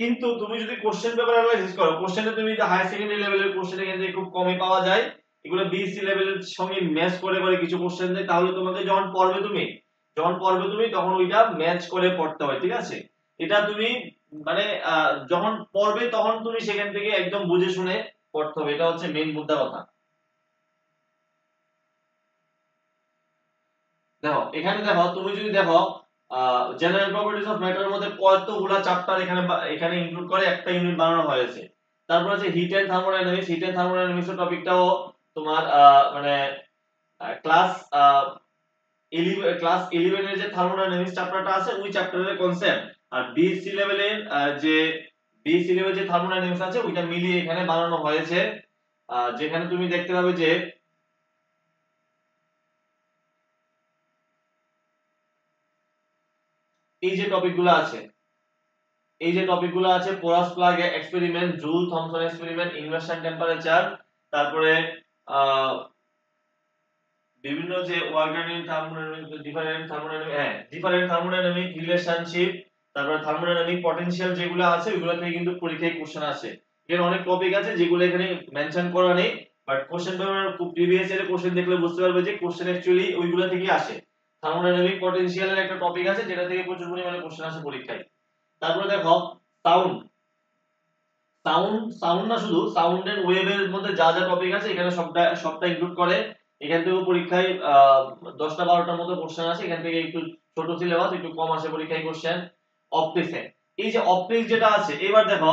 কিন্তু তুমি যদি কোশ্চেন পেপার অ্যানালাইসিস করো, কোশ্চেনে তুমি যে হাই সেকেন্ডারি লেভেলের কোশ্চেন এখান থেকে খুব কমই পাওয়া যায়, এগুলো বিএসসি লেভেলের সঙ্গে ম্যাচ করে করে কিছু কোশ্চেন দেয়, তাহলে তোমাকে যখন পড়বে তুমি তখন ওইটা ম্যাচ করে পড়তে হয়, ঠিক আছে। এটা তুমি মানে যখন পড়বে তখন তুমি সেখান থেকে একদম বুঝে শুনে পড়তে হবে, এটা হচ্ছে মেইন মুদ্রা কথা। দেখো এখানে দেখো তুমি যদি দেখো জেনারেল প্রপার্টিজ অফ ম্যাটারের মধ্যে কতগুলা চ্যাপ্টার এখানে এখানে ইনক্লুড করে একটা ইউনিট বানানো হয়েছে। তারপর আছে heat and thermodynamics, heat and thermodynamics এর টপিকটাও তোমার মানে ক্লাস 11 এর যে থার্মোডাইনামিক্স চ্যাপ্টারটা আছে ওই চ্যাপ্টারের কনসেপ্ট, আর বিএসসি লেভেলের যে বিএসসি লেভেলে যে থার্মোডাইনামিক্স আছে ওইটা মিলিয়ে এখানে বানানো হয়েছে। যেখানে তুমি দেখতে পাবে যে এই যে টপিকগুলো আছে, porous plug experiment, joule Thomson experiment, inversion temperature, তারপরে বিভিন্ন যে organic thermodynamic, different thermodynamic relationship, তারপরে থার্মোডাইনামিক পটেনশিয়াল যেগুলো আছে ওইগুলো থেকে কিন্তু পরীক্ষায় কোশ্চেন আসে। এখানে অনেক টপিক আছে যেগুলো এখানে মেনশন করা নেই, বাট কোশ্চেন পেপার প্রিভিয়াস ইয়ারে কোশ্চেন দেখলে বুঝতে পারবে যে কোশ্চেন অ্যাকচুয়ালি ওইগুলো থেকেই আসে। থার্মোডাইনামিক পটেনশিয়ালের একটা টপিক আছে যেটা থেকে প্রচুর পরিমাণে কোশ্চেন আসে পরীক্ষায়। তারপরে দেখো সাউন্ড, সাউন্ড না শুধু সাউন্ড এন্ড ওয়েভের মধ্যে যা যা টপিক আছে এখানে সবটা ইনক্লুড করে। এখান থেকে পরীক্ষায় 10টা 12টার মতো কোশ্চেন আছে, এখান থেকে একটু ছোট সিলেবাস, একটু কম আসে পরীক্ষায় কোশ্চেন। অপটিক্স, এই যে অপটিক্স যেটা আছে, এবার দেখো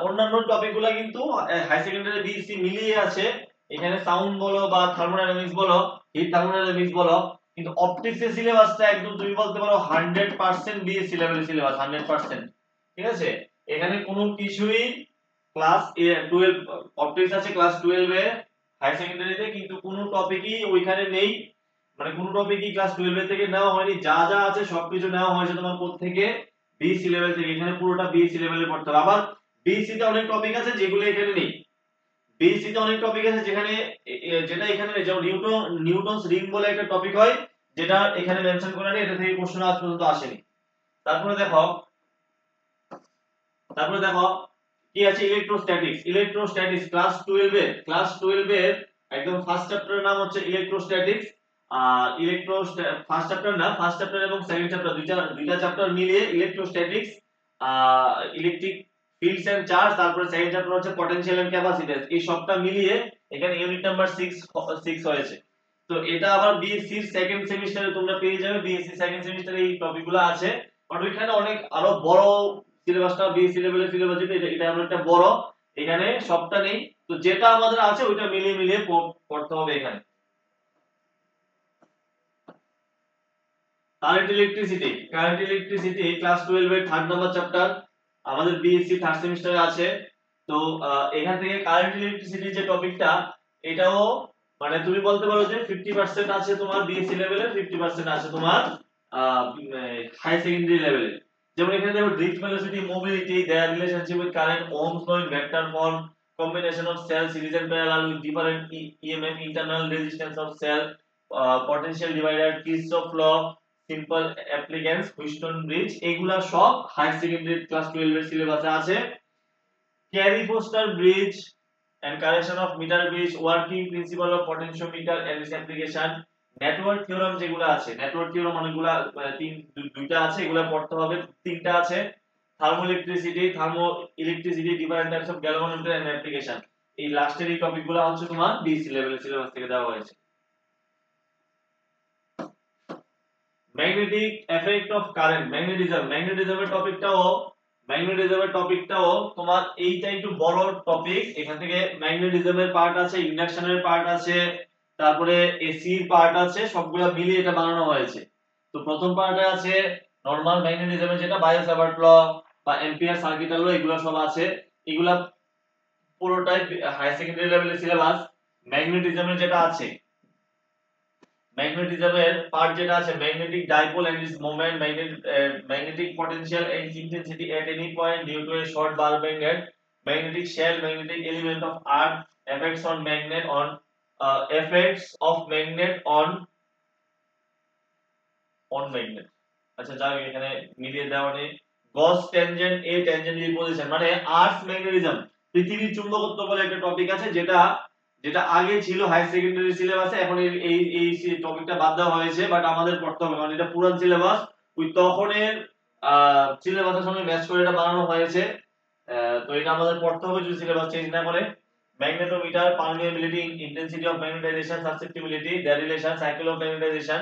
অন্যান্য টপিকগুলো কিন্তু হাই সেকেন্ডারি বিএসসি মিলিয়ে আছে, এখানে সাউন্ড বলো বা থার্মোডাইনামিক্স বলো, হিট থার্মোডাইনামিক্স বলো, কিন্তু অপটিক্স এর সিলেবাসটা একদম তুমি বলতে পারো 100% বিএসসি লেভেলের সিলেবাস, 100%, ঠিক আছে। এখানে কোনো কিছুই ক্লাস 12 অপটিক্স আছে ক্লাস 12 এ হাই সেকেন্ডারিতে, কিন্তু কোনো টপিকই ওইখানে নেই, মানে কোনো টপিকই ক্লাস 12 এর থেকে নেওয়া হয়নি, যা যা আছে সবকিছু নেওয়া হয়েছে তোমার কোথা থেকে, বিএসসি লেভেল থেকে, এখানে পুরোটা বিএসসি লেভেলে পড়তে হবে। আবার বিএসসি তে অনেক টপিক আছে যেগুলো এখানে নেই, বিএসসি তে অনেক টপিক আছে যেখানে যেটা এখানে নেই, যেমন নিউটনস রিং বলে একটা টপিক হয় যেটা এখানে মেনশন করা নেই, এটা থেকে কোশ্চেন আজ পর্যন্ত আসেনি। তারপরে দেখো কি আছে, ইলেকট্রোস্ট্যাটিক্স। ইলেকট্রোস্ট্যাটিক্স ক্লাস 12 এর একদম ফার্স্ট চ্যাপ্টারের নাম হচ্ছে ইলেকট্রোস্ট্যাটিক্স। আর ফার্স্ট চ্যাপ্টার না, ফার্স্ট চ্যাপ্টার এবং সেকেন্ড চ্যাপ্টার দুইটা চ্যাপ্টার মিলিয়ে electrostatics, electric fields and charge, তারপরে সেকেন্ড চ্যাপ্টার হচ্ছে পটেনশিয়াল এন্ড ক্যাপাসিট্যান্স। এই সবটা মিলিয়ে এখানে ইউনিট নাম্বার 6 হয়েছে। তো এটা আবার বিএসসি সেকেন্ড সেমিস্টারে তোমরা পেয়ে যাবে, বিএসসি সেকেন্ড সেমিস্টারে এই টপিকগুলো আছে। আর ওইখানে অনেক আরো বড় সিলেবাসটা, বিএসসি লেভেলের সিলেবাস যেটা, এটা অনেকটা বড়, এখানে সবটা নেই। তো যেটা আমাদের আছে ওইটা মিলিয়ে মিলিয়ে পড়তে হবে এখানে। কারেন্ট ইলেকট্রিসিটি ক্লাস 12 এর থার্ড নাম্বার চ্যাপ্টার, আমাদের বিএসসি থার্ড সেমিস্টারে আছে। তো এখান থেকে কারেন্ট ইলেকট্রিসিটি যে টপিকটা, এটাও মানে তুমি বলতে পারো যে 50% আছে তোমার বিএসসি লেভেলে, 50% আছে তোমার হাই সেকেন্ডারি লেভেলে। যেমন এখানে দেখো drift velocity, mobility, their relationship with current, Ohm's law in vector form, combination of cell series and parallel with different EMF, internal resistance of cell, potential divider, Kirchhoff law, simple applications, Wheatstone bridge, এগুলা সব higher secondary class 12 এর সিলেবাসে আছে। Carey Foster bridge and correction of meter bridge, working principle of potentiometer and its application, network theorem যেগুলো আছে, network theorem অনেকগুলা দুইটা আছে, এগুলা পড়তে হবে, তিনটা আছে। Thermo electricity, different types of galvanometer and application. এই লাস্টের এই টপিকগুলো হচ্ছে তোমার বিএসসি লেভেলের সিলেবাস থেকে দেওয়া হয়েছে। ম্যাগনেটিক এফেক্ট অফ কারেন্ট, ম্যাগনেটিজমের টপিকটাও তোমার এইটা একটু বড় টপিক। এখান থেকে ম্যাগনেটিজমের পার্ট আছে, ইন্ডাকশনের পার্ট আছে, তারপরে এসির পার্ট আছে, সবগুলা মিলিয়ে এটা বানানো হয়েছে। তো প্রথম পার্টে আছে নরমাল ম্যাগনেটিজমের, যেটা বায়ো-সাভার্ট ল বা এম্পিয়ার সার্কিটাল ল, এগুলো সব আছে। এগুলা পুরোটাই হাই সেকেন্ডারি লেভেলের সিলেবাস। ম্যাগনেটিজমের যেটা আছে, ম্যাগনেটিজমের পার্ট যেটা আছে, magnetic dipole and its moment, magnetic potential and intensity at any point due to a short bar banded, magnetic shell, magnetic element of earth, effects on magnet on effects of magnet on magnet। আচ্ছা যাই হোক, এখানে মিলিয়ে দেওয়া নেই। গস tangent এ tangent B position, মানে আর্থ magnetism, পৃথিবীর চুম্বকত্ব বলে একটা টপিক আছে, যেটা যেটা আগে ছিল হাই সেকেন্ডারি সিলেবাসে, এখন এই এই টপিকটা বাদ দেওয়া হয়েছে, বাট আমাদের পড়তে হবে কারণ এটা পুরান সিলেবাস। ওই তখনের সিলেবাসের সঙ্গে ম্যাচ করে এটা বানানো হয়েছে। তো এটা আমাদের পড়তে হবে যদি সিলেবাস চেঞ্জ না করে। Magnetometer, permeability, intensity of magnetization, susceptibility, their relation, cycle of magnetization,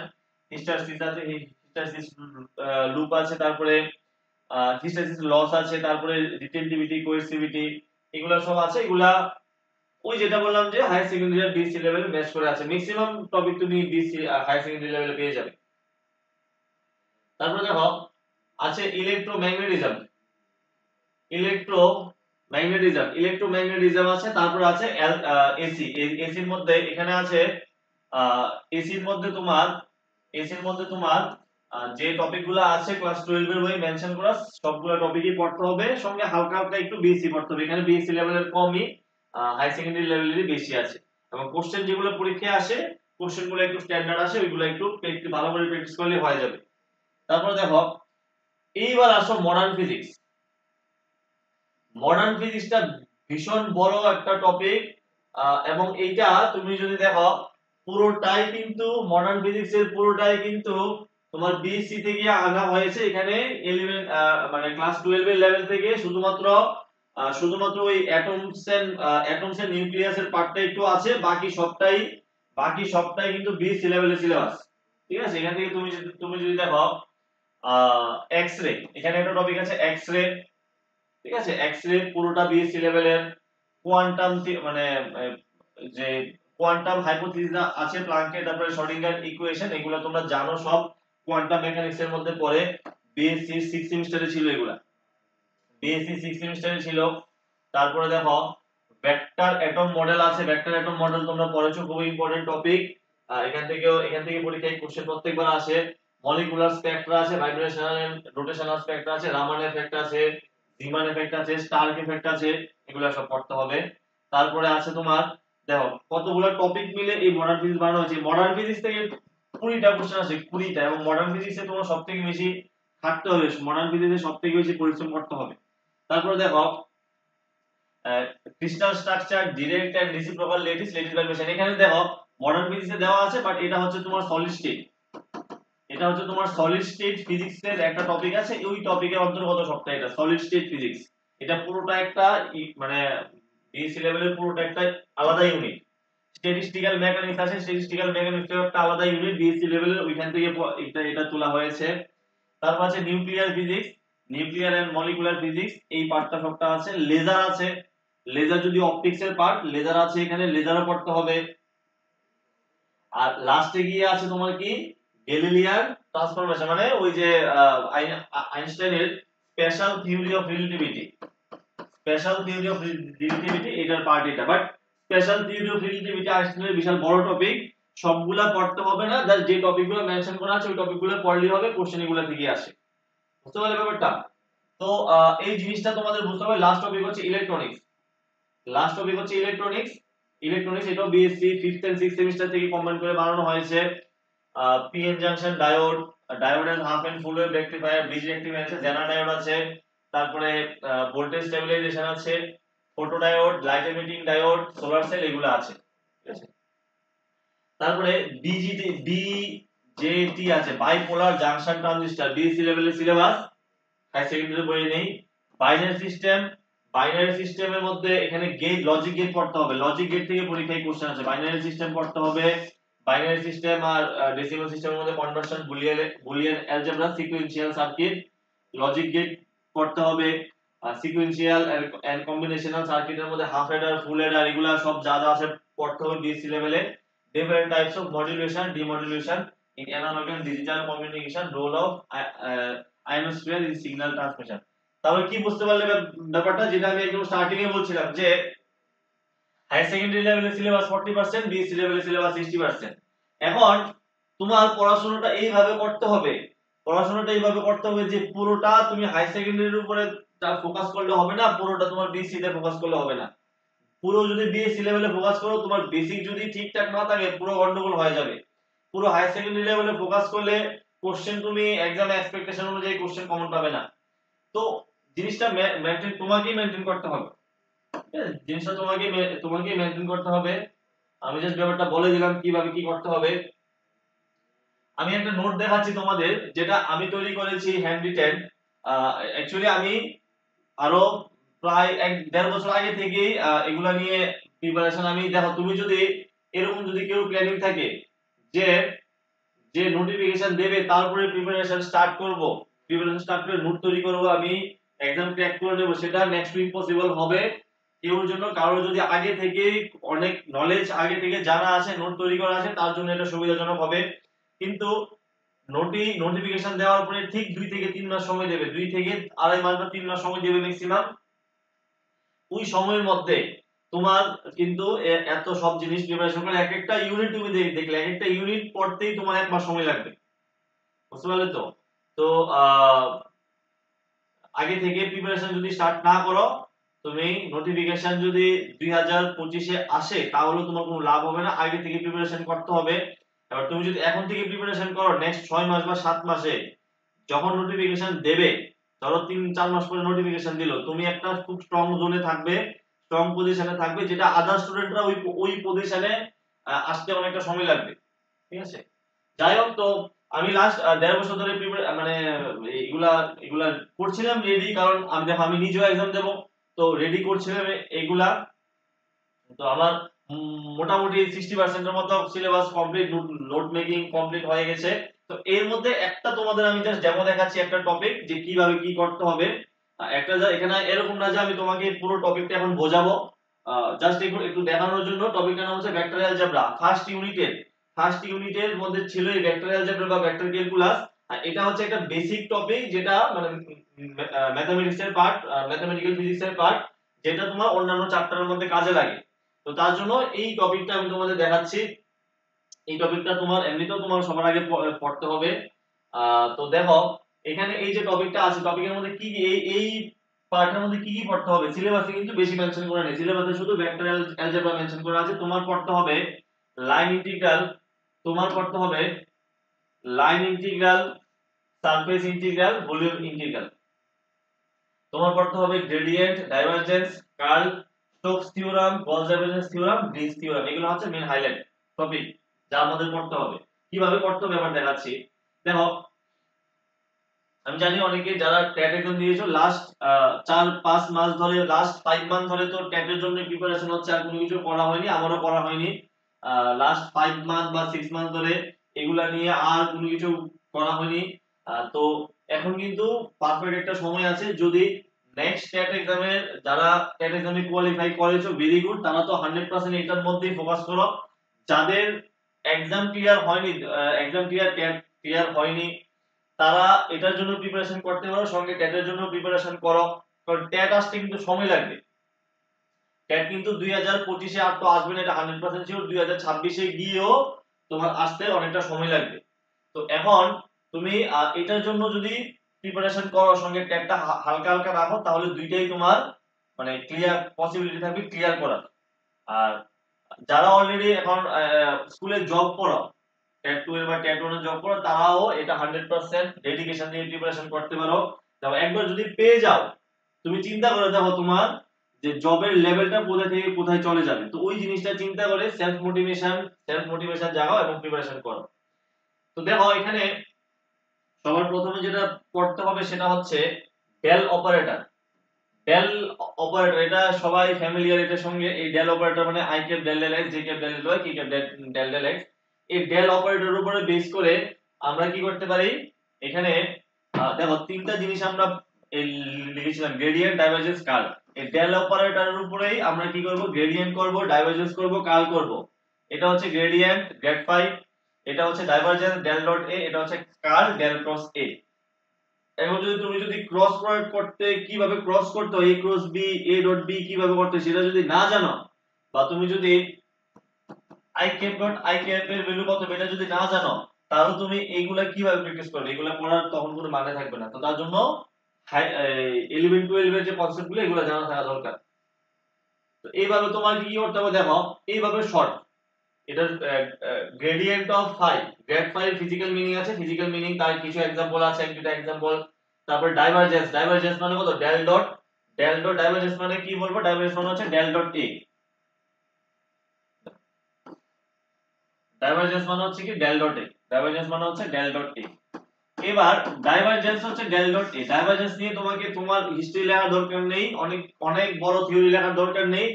hysteresis আছে, হিস্টেরিসিস লুপ আছে, তারপরে হিস্টেরিসিস লস আছে, তারপরে রিটেনটিভিটি, কোএরসিভিটি, এগুলা সব আছে। এগুলা ওই যেটা বললাম যে হাই সেকেন্ডারি আর বিএসসি লেভেলে ম্যাচ করে আছে, ম্যাক্সিমাম টপিক তুমি বিএসসি হাই সেকেন্ডারি লেভেলে পেয়ে যাবে। তারপরে দেখো আছে ইলেকট্রোম্যাগনেটিজম, ইলেকট্রোম্যাগনেটিজম আছে, তারপর আছে এসি। এসির মধ্যে এখানে আছে এসির মধ্যে তোমার যে টপিকগুলো আছে ক্লাস 12 এর বই মেনশন করা, সবগুলো টপিকই পড়তে হবে, সঙ্গে হালকা হালকা একটু বিএসসি পড়তে হবে। এখানে বিএসসি লেভেলের কমই, হাই সেকেন্ডারি লেভেলেরই বেশি আছে। এবং কোশ্চেন যেগুলো পরীক্ষায় আসে, কোশ্চেনগুলো একটু স্ট্যান্ডার্ড আসে, ওইগুলো একটু ভালো করে প্র্যাকটিস করলে হয়ে যাবে। তারপর দেখো এইবার আসো মডার্ন ফিজিক্সটা ভীষণ বড় একটা টপিক। এবং এইটা তুমি যদি দেখো পুরোটাই কিন্তু মডার্ন ফিজিক্সের পুরোটাই কিন্তু তোমার বিএসসি থেকে আনা হয়েছে। এখানে এলিমেন্ট মানে ক্লাস 12 এর লেভেল থেকে শুধুমাত্র ওই অ্যাটমস এন্ড নিউক্লিয়াসের পার্টটা একটু আছে, বাকি সবটাই কিন্তু বিএসসি লেভেলের সিলেবাস। ঠিক আছে, এখান থেকে তুমি যদি দেখো এক্স রে, এখানে একটা টপিক আছে এক্স রে। ঠিক আছে, এক্স রে পুরোটা বিএসসি লেভেলের। কোয়ান্টাম মানে যে কোয়ান্টাম হাইপোথিসিস আছে প্ল্যাঙ্কের, তারপরে শ্রোডিঙ্গার ইকুয়েশন, এগুলো তোমরা জানো সব, কোয়ান্টাম মেকানিক্স এর মধ্যে পড়ে, বিএসসি 6 সেমিস্টারে ছিল এগুলা, বিএসসি 6 সেমিস্টারে ছিল। তারপরে দেখো ভেক্টর অ্যাটম মডেল আছে, ভেক্টর অ্যাটম মডেল তোমরা পড়েছো, খুব ইম্পর্টেন্ট টপিক। এখান থেকে পরীক্ষায় কোশ্চেন প্রত্যেকবার আসে। মলিকুলার স্পেকট্রা আছে, ভাইব্রেশনাল এন্ড রোটেশনাল স্পেকট্রা আছে, রামান এফেক্ট আছে, জিমান এফেক্ট আছে, স্টার্ক এফেক্ট আছে, এগুলো সব পড়তে হবে। তারপরে আছে তোমার দেখো কতগুলো টপিক মিলে এই মডার্ন ফিজিক্স বানানো হয়েছে। মডার্ন ফিজিক্স থেকে 20টা কোশ্চেন আছে, 20টা। এবং মডার্ন ফিজিক্সে তোমার সবথেকে বেশি খাটতে হবে, মডার্ন ফিজিক্সে সবথেকে বেশি পরিশ্রম করতে হবে। তারপরে দেখো crystal structure, direct and reciprocal lattice vibration. এখানে দেখো মডার্ন ফিজিক্সে দেওয়া আছে, বাট এটা হচ্ছে তোমার সলিড স্টেট, এটা হচ্ছে তোমার সলিড স্টেট ফিজিক্সের একটা টপিক আছে, ওই টপিকের অন্তর্গত সবটা এটা সলিড স্টেট ফিজিক্স। এটা পুরোটা একটা মানে বিএসসি লেভেলের পুরোটা একটা আলাদা ইউনিট। স্ট্যাটিস্টিক্যাল মেকানিক্স আছে, স্ট্যাটিস্টিক্যাল মেকানিক্স একটা আলাদা ইউনিট বিএসসি লেভেলের, ওইখান থেকে এটা তোলা হয়েছে। তারপর আছে nuclear physics, nuclear and molecular physics, এই পার্টটা সবটা আছে। লেজার আছে, লেজার যদি অপটিক্সের পার্ট, লেজার আছে এখানে, লেজারও পড়তে হবে। আর লাস্টে গিয়ে আছে তোমার কি গ্যালিলিয়ান ট্রান্সফরমেশন, মানে ওই যে আইনস্টাইনের special theory of relativity, special theory of relativity এটার পার্ট এটা। But special theory of relativity আইনস্টাইনের বিশাল বড় টপিক, সবগুলা পড়তে হবে না, জাস্ট যে টপিকগুলো মেনশন করা আছে ওই টপিকগুলো পড়লেই হবে, কোশ্চেন এগুলো থেকে আসে। বুঝতে পারলে ব্যাপারটা? তো এই জিনিসটা তোমাদের বুঝতে হবে। লাস্ট টপিক হচ্ছে ইলেকট্রনিক্স, লাস্ট টপিক হচ্ছে ইলেকট্রনিক্স। ইলেকট্রনিক্স এটাও BSc 5th and 6th semester থেকে কম্বাইন করে বানানো হয়েছে। PN junction diode, diode and half and full wave rectifier, bridge rectifier আছে, জেনার ডায়োড আছে, তারপরে ভোল্টেজ স্টেবিলাইজেশন আছে, photo diode, light emitting diode, solar cell, এগুলো আছে। ঠিক আছে, তারপরে বিজেটি আছে, বাইপোলার জাংশন ট্রানজিস্টর, বিএসসি লেভেলের সিলেবাস, হাই সেকেন্ডারি বইয়ে নেই। বাইনারি সিস্টেম, বাইনারি সিস্টেমের মধ্যে এখানে গেট, লজিক গেট পড়তে হবে, লজিক গেট থেকে পরীক্ষায় কোশ্চেন আছে, বাইনারি সিস্টেম পড়তে হবে। বাইনারি সিস্টেম আর ডেসিমাল সিস্টেমের মধ্যে conversion, Boolean algebra, sequential circuit, logic gate পড়তে হবে। সিকোয়েন্সিয়াল এন্ড কম্বিনেশনাল সার্কিটের মধ্যে হাফ এডার, ফুল এডার, এগুলা সব যা যা আছে পড়তে হবে বিএসসি লেভেলে। Different types of modulation, demodulation in analog and digital communication, role of ionosphere in signal transmission। তাহলে কি বুঝতে পারলে ব্যাপারটা, যেটা আমি একদম স্টার্টিং এ বলছিলাম যে হাই সেকেন্ডারি লেভেলের সিলেবাস 40%, বিএসসি লেভেলের সিলেবাস 60%। এখন তোমার পড়াশোনাটা এইভাবে করতে হবে, পড়াশোনাটা এইভাবে করতে হবে যে পুরোটা তুমি হাই সেকেন্ডারির উপরে ফোকাস করলে হবে না, পুরোটা তোমার বিএসসি তে ফোকাস করলে হবে না। পুরো যদি বিএসসি লেভেলে ফোকাস করো, তোমার বেসিক যদি ঠিকঠাক না থাকে পুরো গন্ডগোল হয়ে যাবে। পুরো হাই সেকেন্ডারি লেভেলে ফোকাস করলে কোশ্চেন তুমি এক্সামে এক্সপেকটেশন অনুযায়ী কোশ্চেন কমন পাবে না। তো জিনিসটা মেইনটেইন তোমাকেই মেইনটেইন করতে হবে, ঠিক আছে? জিনিসটা তোমাকেই মেইনটেইন করতে হবে। আমি জাস্ট ব্যাপারটা বলে দিলাম কিভাবে কি করতে হবে। আমি একটা নোট দেখাচ্ছি তোমাদের, যেটা আমি তৈরি করেছি হ্যান্ড রিটেন। অ্যাকচুয়ালি আমি আরো প্রায় 1-1.5 বছর আগে থেকেই এগুলা নিয়ে প্রিপারেশন। আমি দেখো, তুমি যদি এরকম যদি কেউ প্ল্যানিং থাকে যে যে নোটিফিকেশন দেবে তারপরে প্রিপারেশন স্টার্ট করব, প্রিপারেশন স্টার্ট করে নোট তৈরি করব, আমি এক্সাম ক্র্যাক করে নেব, সেটা নেক্সট উইক পসিবল হবে কেউর জন্য। কারোর যদি আগে থেকে অনেক নলেজ আগে থেকে জানা আছে, নোট তৈরি করা আছে, তার জন্য এটা সুবিধাজনক হবে। কিন্তু নোটিফিকেশন দেওয়ার পরে ঠিক 2 থেকে 3 মাস সময় দেবে, 2 থেকে 2.5 মাস বা 3 মাস সময় দেবে ম্যাক্সিমাম। ওই সময়ের মধ্যে তোমার কিন্তু এত সব জিনিস প্রিপারেশন করে, এক একটা ইউনিট তুমি দেখলে এক একটা ইউনিট পড়তেই তোমার 1 মাস সময় লাগবে। বুঝতে পারলে তো? তো আগে থেকে প্রিপারেশন যদি স্টার্ট না করো, তুমি নোটিফিকেশন যদি 2025-এ আসে তাহলে তোমার কোনো লাভ হবে না, আগে থেকে প্রিপারেশন করতে হবে। এবার তুমি যদি এখন থেকে প্রিপারেশন করো, নেক্সট 6 মাস বা 7 মাসে যখন নোটিফিকেশন দেবে, ধরো 3-4 মাস পরে নোটিফিকেশন দিল, তুমি একটা খুব স্ট্রং জোনে থাকবে, স্ট্রং পজিশনে থাকবে, যেটা আদার স্টুডেন্টরা ওই পজিশনে আসতে অনেকটা সময় লাগবে। ঠিক আছে, যাই হোক, তো আমি লাস্ট 1.5 বছর ধরে মানে এগুলা এগুলা করছিলাম রেডি, কারণ আমি দেখো আমি নিজেও এক্সাম দেব, তো রেডি করছিলাম এগুলা। তো আমার মোটামুটি 60% এর মতো syllabus complete, note making complete হয়ে গেছে। তো এর মধ্যে একটা তোমাদের আমি জাস্ট ডেমো দেখাচ্ছি, একটা টপিক যে কিভাবে কি করতে হবে। একটা এখানে এরকম না যে আমি তোমাকে পুরো টপিকটা এখন বোঝাবো, জাস্ট একটু দেখানোর জন্য। টপিকটার নাম হচ্ছে ভেক্টর অ্যালজেব্রা। ফার্স্ট ইউনিটের মধ্যে ছিল এই ভেক্টর অ্যালজেব্রা বা ভেক্টর ক্যালকুলাস। এটা হচ্ছে একটা বেসিক টপিক, যেটা মানে ম্যাথমেটিক্সের পার্ট, ম্যাথমেটিক্যাল ফিজিক্সের পার্ট, যেটা তোমার অন্যান্য চ্যাপ্টারের মধ্যে কাজে লাগে। তো তার জন্য এই টপিকটা আমি তোমাদের দেখাচ্ছি। এই টপিকটা তোমার এমনিতেও তোমার সবার আগে পড়তে হবে। তো দেখো, এখানে এই যে টপিকটা আছে, টপিকের মধ্যে কি কি এই পার্টের মধ্যে কি কি পড়তে হবে, সিলেবাসে কিন্তু বেশি মেনশন করা নেই, সিলেবাসে শুধু ভেক্টর অ্যালজেব্রা মেনশন করা আছে। তোমার পড়তে হবে লাইন ইন্টিগ্রাল, তোমার পড়তে হবে line integral, surface integral, volume integral. তোমার পড়তে হবে gradient, divergence, curl, Stokes theorem, Gauss divergence theorem, Green's theorem. এগুলো হচ্ছে মেইন হাইলাইট টপিক যা আমাদের পড়তে হবে। কিভাবে পড়তে হবে আবার দেখাচ্ছি। দেখো, আমি জানি অনেকে যারা ট্যাট এক্সাম দিয়েছো লাস্ট 4-5 মাস ধরে, লাস্ট 5 মান্থ ধরে তো ট্যাটের জন্য প্রিপারেশন হচ্ছে, আর কোনো কিছু করা হয়নি, আমারও করা হয়নি। লাস্ট 5 মান্থ বা 6 মান্থ ধরে এগুলা নিয়ে আর কোনো কিছু করা হয়নি। তো এখন কিন্তু পারফেক্ট একটা সময় আছে। যদি নেক্সট ট্যাট এক্সামে যারা ট্যাট এক্সামে কোয়ালিফাই করেছো ভেরি গুড, তারা তো 100% এটার মধ্যেই ফোকাস করো। যাদের এক্সাম ক্লিয়ার হয়নি, এক্সাম ক্লিয়ার ট্যাট ক্লিয়ার হয়নি, তারা এটার জন্য প্রিপারেশন করতে পারো, সঙ্গে ট্যাটের জন্য প্রিপারেশন করো। কারণ ট্যাট আসতে কিন্তু সময় লাগবে। ট্যাট কিন্তু 2025-এ আর তো আসবে না, এটা 100% শিওর। 2026-এ গিয়েও তোমার আসতে অনেকটা সময় লাগবে। তো এখন তুমি এটার জন্য যদি প্রিপারেশন করো, সঙ্গে ট্যাটটা হালকা হালকা রাখো, তাহলে দুইটাই তোমার মানে ক্লিয়ার পসিবিলিটি থাকবে ক্লিয়ার করার। আর যারা অলরেডি এখন স্কুলে জব করো, ট্যাট 2 এর বা ট্যাট 1 এর জব করো, তারাও এটা 100% ডেডিকেশন দিয়ে প্রিপারেশন করতে পারো। তাও একবার যদি পেয়ে যাও, তুমি চিন্তা করে দেখো তোমার যে জবের লেভেলটা কোথা থেকে কোথায় চলে যাবে। তো ওই জিনিসটা চিন্তা করে সেলফ মোটিভেশন জাগাও এবং প্রিপারেশন করো। তো দেখো এখানে সবার প্রথমে যেটা পড়তে হবে সেটা হচ্ছে ডেল অপারেটর। ডেল অপারেটর এটা সবাই ফ্যামিলিয়ার এটার সঙ্গে। এই ডেল অপারেটর মানে I cap del del X, J cap del del Y, K cap del del X. এই ডেল অপারেটরের উপরে বেস করে আমরা কি করতে পারি, এখানে দেখো তিনটা জিনিস আমরা লিখেছিলাম, গ্রেডিয়েন্ট, ডাইভারজেন্স, কার্ল। এই ডেল অপারেটরের উপরেই আমরা কি করব, গ্রেডিয়েন্ট করব, ডাইভারজেন্স করব, কার্ল করব। এটা হচ্ছে গ্রেডিয়েন্ট গ্রেড 5, এটা হচ্ছে ডাইভারজেন্স ডেল ডট এ, এটা হচ্ছে কার্ল ডেল ক্রস এ। এখন যদি তুমি ক্রস প্রয়োগ করতে, কিভাবে ক্রস করতে হয়, A cross B, A dot B কিভাবে করতে হয় সেটা যদি না জানো, বা তুমি যদি I cap dot I cap এর ভ্যালু কত এটা যদি না জানো, তাহলে তুমি এইগুলা কিভাবে প্র্যাকটিস করবে, এগুলা পড়ার তখন কোনো মানে থাকবে না। তো তার জন্য 11 12 এর যে কনসেপ্ট গুলো এগুলো জানা থাকা দরকার। তো এইভাবে তোমার কি করতে হবে দেখো, এইভাবে শর্ট এটার gradient of 5, grade 5 physical meaning আছে, ফিজিক্যাল মিনিং তার কিছু एग्जांपल আছে, এক দুটো एग्जांपल। তারপর ডাইভারজেন্স, ডাইভারজেন্স মানে কত, del dot, del dot divergence মানে কি বলবো, ডাইভারজেন্স মানে হচ্ছে ডেল ডট এ, ডাইভারজেন্স মানে হচ্ছে কি ডেল ডট এ, ডাইভারজেন্স মানে হচ্ছে ডেল ডট এ। এবার ডাইভারজেন্স হচ্ছে ডেল ডট এ। ডাইভারজেন্স নিয়ে তোমাকে তোমার হিস্ট্রি লেখার দরকার নেই, অনেক অনেক বড় থিওরি লেখার দরকার নেই।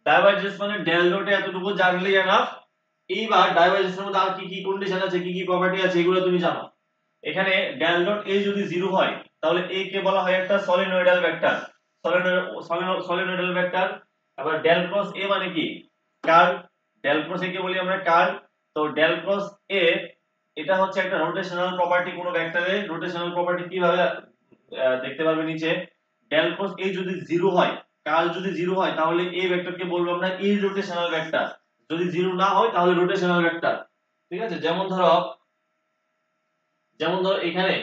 ডাইভারজেন্স মানে ডেল ডট এ এতটুকু জানলেই এনাফ। এইবার ডাইভারজেন্সের মধ্যে আর কি কি কন্ডিশন আছে, কি কি প্রপার্টি আছে, এগুলো তুমি জানো। এখানে ডেল ডট এ যদি 0 হয়, তাহলে এ কে বলা হয় একটা সলিনয়েডাল ভেক্টর, সলিনয়েডাল ভেক্টর। আবার ডেল ক্রস এ মানে কি, কার্ল। ডেল ক্রস এ কে বলি আমরা কার্ল। তো ডেল ক্রস এ এটা হচ্ছে একটা রোটেশনাল প্রপার্টি, কোন ভেক্টরের রোটেশনাল প্রপার্টি কিভাবে দেখতে পারবে নিচে। ডেল ক্রস এ যদি 0 হয়, কার্ল যদি 0 হয়, তাহলে এই ভেক্টরকে বলবো আমরা ইররোটেশনাল ভেক্টর। যদি 0 না হয় তাহলে রোটেশনাল ভেক্টর। ঠিক আছে, যেমন ধরো এখানে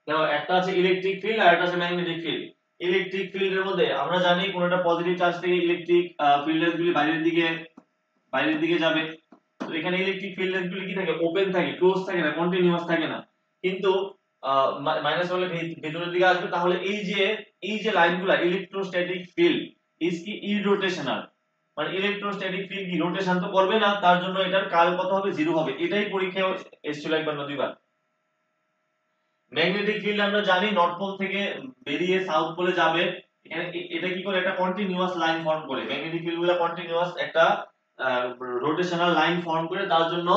দেখো একটা আছে ইলেকট্রিক ফিল্ড আর একটা আছে ম্যাগনেটিক ফিল্ড। ইলেকট্রিক ফিল্ডের মধ্যে আমরা জানি কোনটা পজিটিভ চার্জ থেকে ইলেকট্রিক ফিল্ডের গুলি বাইরের দিকে যাবে। তো এখানে ইলেকট্রিক ফিল্ডের গুলি কি থাকে, ওপেন থাকে, ক্লোজ থাকে না, কন্টিনিউয়াস থাকে না। কিন্তু মাইনাস হলে ভেতরের দিকে আসবে। তাহলে এই যে লাইনগুলো, ইলেকট্রোস্ট্যাটিক ফিল্ড ইজ কি ইরোটেশনাল, মানে ইলেকট্রোস্ট্যাটিক ফিল্ড কি রোটেশন তো করবে না, তার জন্য এটার কার্ল কত হবে, 0 হবে। এটাই পরীক্ষায় এসেছিল একবার না দুইবার। ম্যাগনেটিক ফিল্ড আমরা জানি নর্থ পোল থেকে বেরিয়ে সাউথ পোলে যাবে। এখানে এটা কি করে, একটা কন্টিনিউয়াস লাইন ফর্ম করে, ম্যাগনেটিক ফিল্ডগুলো কন্টিনিউয়াস একটা রোটেশনাল লাইন ফর্ম করে, তার জন্য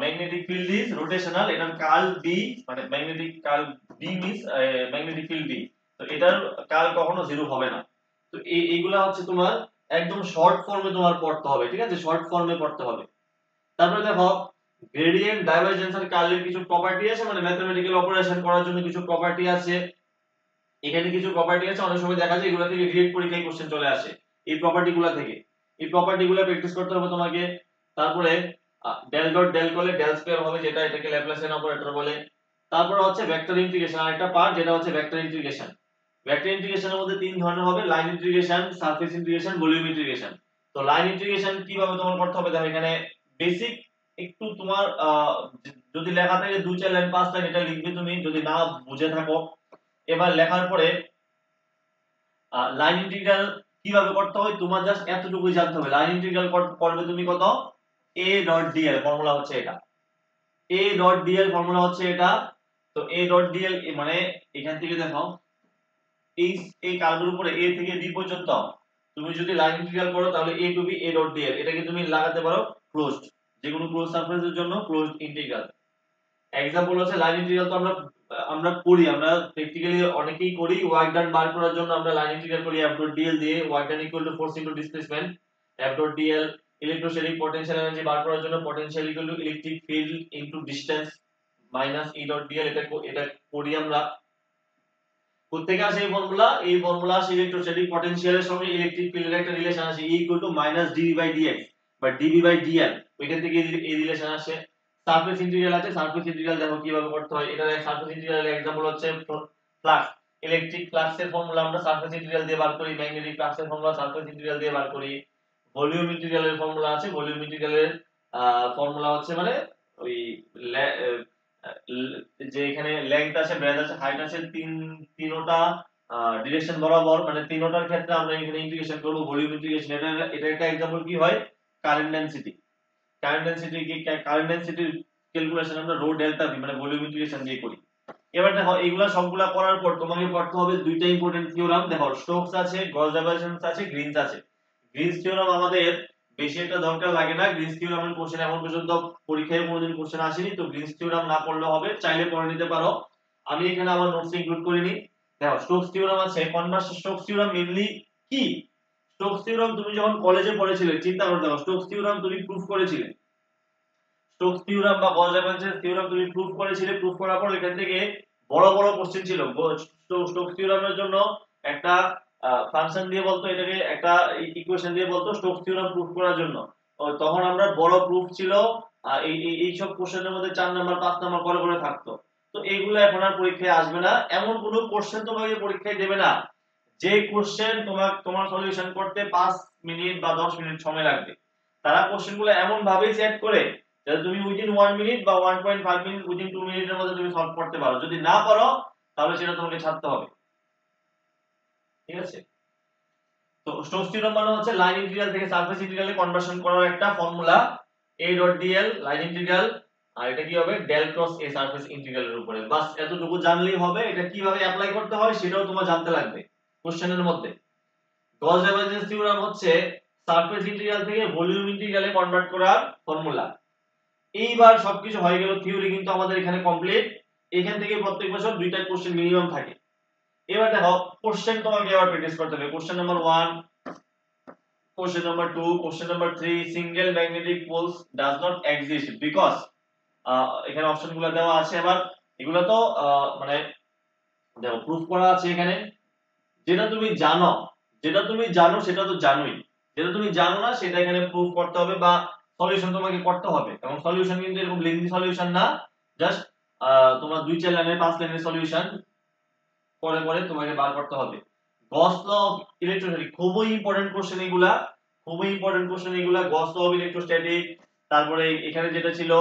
ম্যাগনেটিক ফিল্ড ইজ রোটেশনাল। এটার কার্ল বি, মানে magnetic curl B means magnetic field B. তো এটার কার্ল কখনো 0 হবে না। তো এইগুলা হচ্ছে তোমার একদম শর্ট ফর্মে তোমার পড়তে হবে, ঠিক আছে, শর্ট ফর্মে পড়তে হবে। তারপরে দেখো গ্রেডিয়েন্ট, ডাইভারজেন্স আর কার্লের কিছু প্রপার্টি আছে, মানে ম্যাথমেটিক্যাল অপারেশন করার জন্য কিছু প্রপার্টি আছে। এখানে কিছু প্রপার্টি আছে, অনেক সময় দেখা যায় এগুলো থেকে রিয়েট পরীক্ষায় কোশ্চেন চলে আসে। এই প্রপার্টিগুলো থেকে, এই প্রপার্টিগুলো প্র্যাকটিস করতে হবে তোমাকে। তারপরে ডেল ডট ডেল করলে ডেল স্কয়ার হবে, যেটা এটাকে ল্যাপ্লাসিয়ান অপারেটর বলে। তারপরে হচ্ছে ভেক্টর ইন্টিগ্রেশন, আরেকটা পার্ট যেটা হচ্ছে ভেক্টর ইন্টিগ্রেশন। ভেক্টর ইন্টিগ্রেশনের মধ্যে তিন ধরনের হবে, line integration, surface integration, volume integration. তো লাইন ইন্টিগ্রেশন কিভাবে তোমার করতে হবে দেখো, এখানে বেসিক একটু তোমার যদি লেখা থাকে 2-4 লাইন 5 লাইন এটা লিখবে তুমি যদি না বুঝে থাকো। এবার লেখার পরে লাইন ইন্টিগ্রাল কিভাবে করতে হয় তোমার জাস্ট এতটুকুই জানতে হবে। লাইন ইন্টিগ্রাল করবে তুমি কত, a ডট dl ফর্মুলা হচ্ছে এটা, a ডট dl ফর্মুলা হচ্ছে এটা। তো a ডট dl মানে এখান থেকে দেখো এই এই কার্ভের উপরে a থেকে b পর্যন্ত তুমি যদি লাইন ইন্টিগ্রাল করো তাহলে a to b a dot dl এটাকে তুমি লাগাতে পারো ক্লোজড, যে কোনো ক্লোজ সারফেসের জন্য ক্লোজড ইন্টিগ্রাল। এক্সাম্পল হচ্ছে লাইন ইন্টিগ্রাল তো আমরা করি, আমরা প্র্যাকটিক্যালি অনেকেই করি। ওয়ার্ক ডান বার করার জন্য আমরা লাইন ইন্টিগ্রাল করি f ডট dl দিয়ে, work done equal to force into displacement f dot dl। Electrostatic potential energy বার করার জন্য potential equal to electric field into distance minus e dot dl, এটা করি আমরা। কোত্থেকে আসে এই ফর্মুলা? এই ফর্মুলা আসে ইলেকট্রোস্ট্যাটিক পটেনশিয়ালের সঙ্গে ইলেকট্রিক ফিল্ডের একটা রিলেশন আসে E equal to minus dv by dx বা dv বাই dl, ওইখান থেকে এই রিলেশন আসে। সারফেস ইন্টিগ্রাল আছে, সারফেস ইন্টিগ্রাল দেখো কিভাবে করতে হয়। এটা সারফেস ইন্টিগ্রালের एग्जांपल হচ্ছে ফ্লাক্স, ইলেকট্রিক ফ্লাক্সের ফর্মুলা আমরা সারফেস ইন্টিগ্রাল দিয়ে বার করি, ম্যাগনেটিক ফ্লাক্সের ফর্মুলা সারফেস ইন্টিগ্রাল দিয়ে বার করি। ভলিউম ইন্টিগ্রালের ফর্মুলা আছে, ভলিউম ইন্টিগ্রালের ফর্মুলা হচ্ছে মানে ওই যে এখানে লেংথ আছে, ব্রেথ আছে, হাইট আছে, তিনোটা ডিরেকশন বরাবর, মানে তিনোটার ক্ষেত্রে আমরা এখানে ইন্টিগ্রেশন করব ভলিউম ইন্টিগ্রেশন। এটা একটা एग्जांपल কি হয়, কারেন্ট ডেনসিটি। কারেন্ট ডেনসিটির ক্যালকুলেশন আমরা রো ডেল্টা ভি মানে ভলিউম ইন্টিগ্রেশন দিয়ে করি। এবার দেখো এইগুলা সবগুলা করার পর তোমাকে পড়তে হবে দুইটা ইম্পর্টেন্ট থিওরাম। দেখো স্টোকস আছে, গস ডাইভারজেন্স আছে, গ্রিনস আছে। গ্রিনস থিওরাম আমাদের বেশি একটা দরকার লাগে না, গ্রিনস থিওরামের কোশ্চেন এখন পর্যন্ত পরীক্ষায় কোনোদিন কোশ্চেন আসেনি, তো গ্রিনস থিওরাম না পড়লেও হবে, চাইলে পড়ে নিতে পারো। আমি এখানে আমার নোটস ইনক্লুড করিনি। দেখো স্টোকস থিওরাম আছে, কনভার্স স্টোকস থিওরাম মেইনলি কি? স্টোকস থিওরাম তুমি যখন কলেজে পড়েছিলে চিন্তা করে দেখো, স্টোকস থিওরাম তুমি প্রুফ করেছিলে, স্টোকস থিওরাম বা গস ডাইভারজেন্স থিওরাম তুমি প্রুফ করেছিলে। প্রুফ করার পর এখান থেকে বড় বড় কোশ্চেন ছিল। স্টোকস থিওরামের জন্য একটা ফাংশন দিয়ে বলতো, এটাকে একটা ইকুয়েশন দিয়ে বলতো স্টোকস থিওরাম প্রুফ করার জন্য। তখন আমরা বড় প্রুফ ছিল, এই এই সব কোশ্চেনের মধ্যে 4 নাম্বার 5 নাম্বার করে করে থাকতো। তো এইগুলো এখন আর পরীক্ষায় আসবে না, এমন কোনো কোশ্চেন তোমাকে পরীক্ষায় দেবে না যে কোশ্চেন তোমার সলিউশন করতে 5 মিনিট বা 10 মিনিট সময় লাগবে। তারা কোশ্চেনগুলো এমন ভাবে সেট করে যাতে তুমি উইদিন 1 মিনিট বা 1.5 মিনিট, উইদিন 2 মিনিটের মধ্যে তুমি সলভ করতে পারো। যদি না পারো তাহলে সেটা তোমাকে ছাড়তে হবে, ঠিক আছে? তো স্টোকস থিওরাম মানে হচ্ছে লাইন ইন্টিগ্রাল থেকে সারফেস ইন্টিগ্রালে কনভার্সন করার একটা formula, a dot dl line integral, আর এটা কি হবে ডেল ক্রস a সারফেস ইন্টিগ্রালের উপরে। বাস এতটুকু জানলেই হবে। এটা কিভাবে অ্যাপ্লাই করতে হয় সেটাও তোমার জানতে লাগবে কোশ্চেনের মধ্যে। গস ডাইভারজেন্স থিওরাম হচ্ছে সারফেস ইন্টিগ্রাল থেকে ভলিউম ইন্টিগ্রালে কনভার্ট করার ফর্মুলা। এইবার সবকিছু হয়ে গেল, থিওরি কিন্তু আমাদের এখানে কমপ্লিট। এখান থেকে প্রত্যেক বছর দুইটা কোশ্চেন মিনিমাম থাকে। এবার দেখো কোশ্চেন তোমাকে এবার প্র্যাকটিস করতে হবে। Question number 1, question number 2, question number 3, single magnetic poles does not exist because, এখানে অপশনগুলো দেওয়া আছে। এবার এগুলো তো মানে দেখো প্রুফ করা আছে এখানে। যেটা তুমি জানো, সেটা তো জানোই, যেটা তুমি জানো না সেটা এখানে প্রুফ করতে হবে বা সলিউশন তোমাকে করতে হবে। এবং সলিউশন কিন্তু এরকম লেন্থি সলিউশন না, জাস্ট তোমার 2-4 লাইনের 5 লাইনের সলিউশন করে করে তোমাকে বার করতে হবে। গস ল অফ ইলেকট্রোস্ট্যাটিক খুবই ইম্পর্টেন্ট কোশ্চেন এগুলা, খুবই ইম্পর্টেন্ট কোশ্চেন এগুলা। গস ল অফ ইলেকট্রোস্ট্যাটিক, তারপরে এখানে যেটা ছিল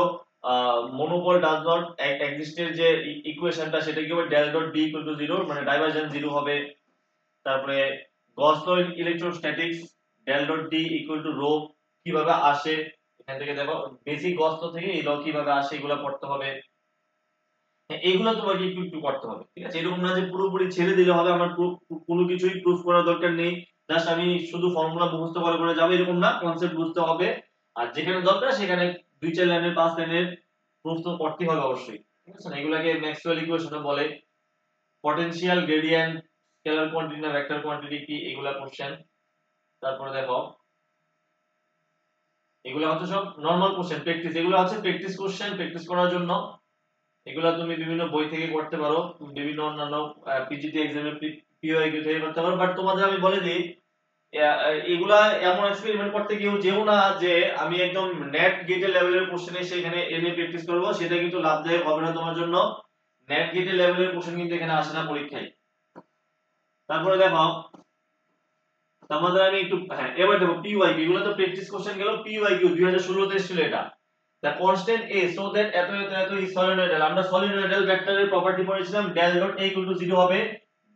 মনোপল ডাজ নট এক্সিস্টের যে ইকুয়েশনটা সেটা কি হবে del dot D equal to 0 মানে ডাইভারজেন্স 0 হবে। তারপরে Gauss law electrostatics del dot D equal to rho কিভাবে আসে, এখান থেকে দেখো বেসিক গস ল থেকে এই ল কিভাবে আসে এগুলো পড়তে হবে। এইগুলো তোমাকে একটু একটু করতে হবে, ঠিক আছে? এরকম না যে পুরোপুরি ছেড়ে দিলে হবে, আমার কোনো কিছুই প্রুফ করার দরকার নেই, জাস্ট আমি শুধু ফর্মুলা মুখস্থ করে করে যাবো এরকম না, কনসেপ্ট বুঝতে হবে। আর যেখানে দরকার সেখানে 2-4 লাইনের 5 লাইনের প্রুফ তো করতে হবে অবশ্যই, ঠিক আছে? এগুলাকে ম্যাক্সওয়েল ইকুয়েশন বলে। পটেনশিয়াল গ্রেডিয়েন্ট, স্কেলার কোয়ান্টিটি না ভেক্টর কোয়ান্টিটি কি, এগুলা কোশ্চেন। তারপরে দেখো এগুলা হচ্ছে সব নরমাল কোশ্চেন প্র্যাকটিস, এগুলো হচ্ছে প্র্যাকটিস কোশ্চেন, প্র্যাকটিস করার জন্য। এগুলা তুমি বিভিন্ন বই থেকে করতে পারো, বিভিন্ন অন্যান্য পিজিটি এক্সামে পিওআইকিউ থেকে করতে পারো। বাট তোমাদের আমি বলে দিই এগুলা এমন এক্সপেরিমেন্ট করতে কেউ যেও না যে আমি একদম নেট গেটের লেভেলের কোশ্চেন এসে এখানে এনে প্র্যাকটিস করব, সেটা কিন্তু লাভদায়ক হবে না তোমার জন্য। নেট গেটের লেভেলের কোশ্চেন কিন্তু এখানে আসে না পরীক্ষায়। তারপরে দেখো তোমাদের আমি একটু, হ্যাঁ এবার দেখো পিওআইকিউ, এগুলো তো প্র্যাকটিস কোশ্চেন গেল। পিওআইকিউ 2016 তে ছিল এটা। the constant a so that এত এত এত is solenoidal আমরা solenoidal ভেক্টরের প্রপার্টি পড়েছিলাম del dot a equal to 0 হবে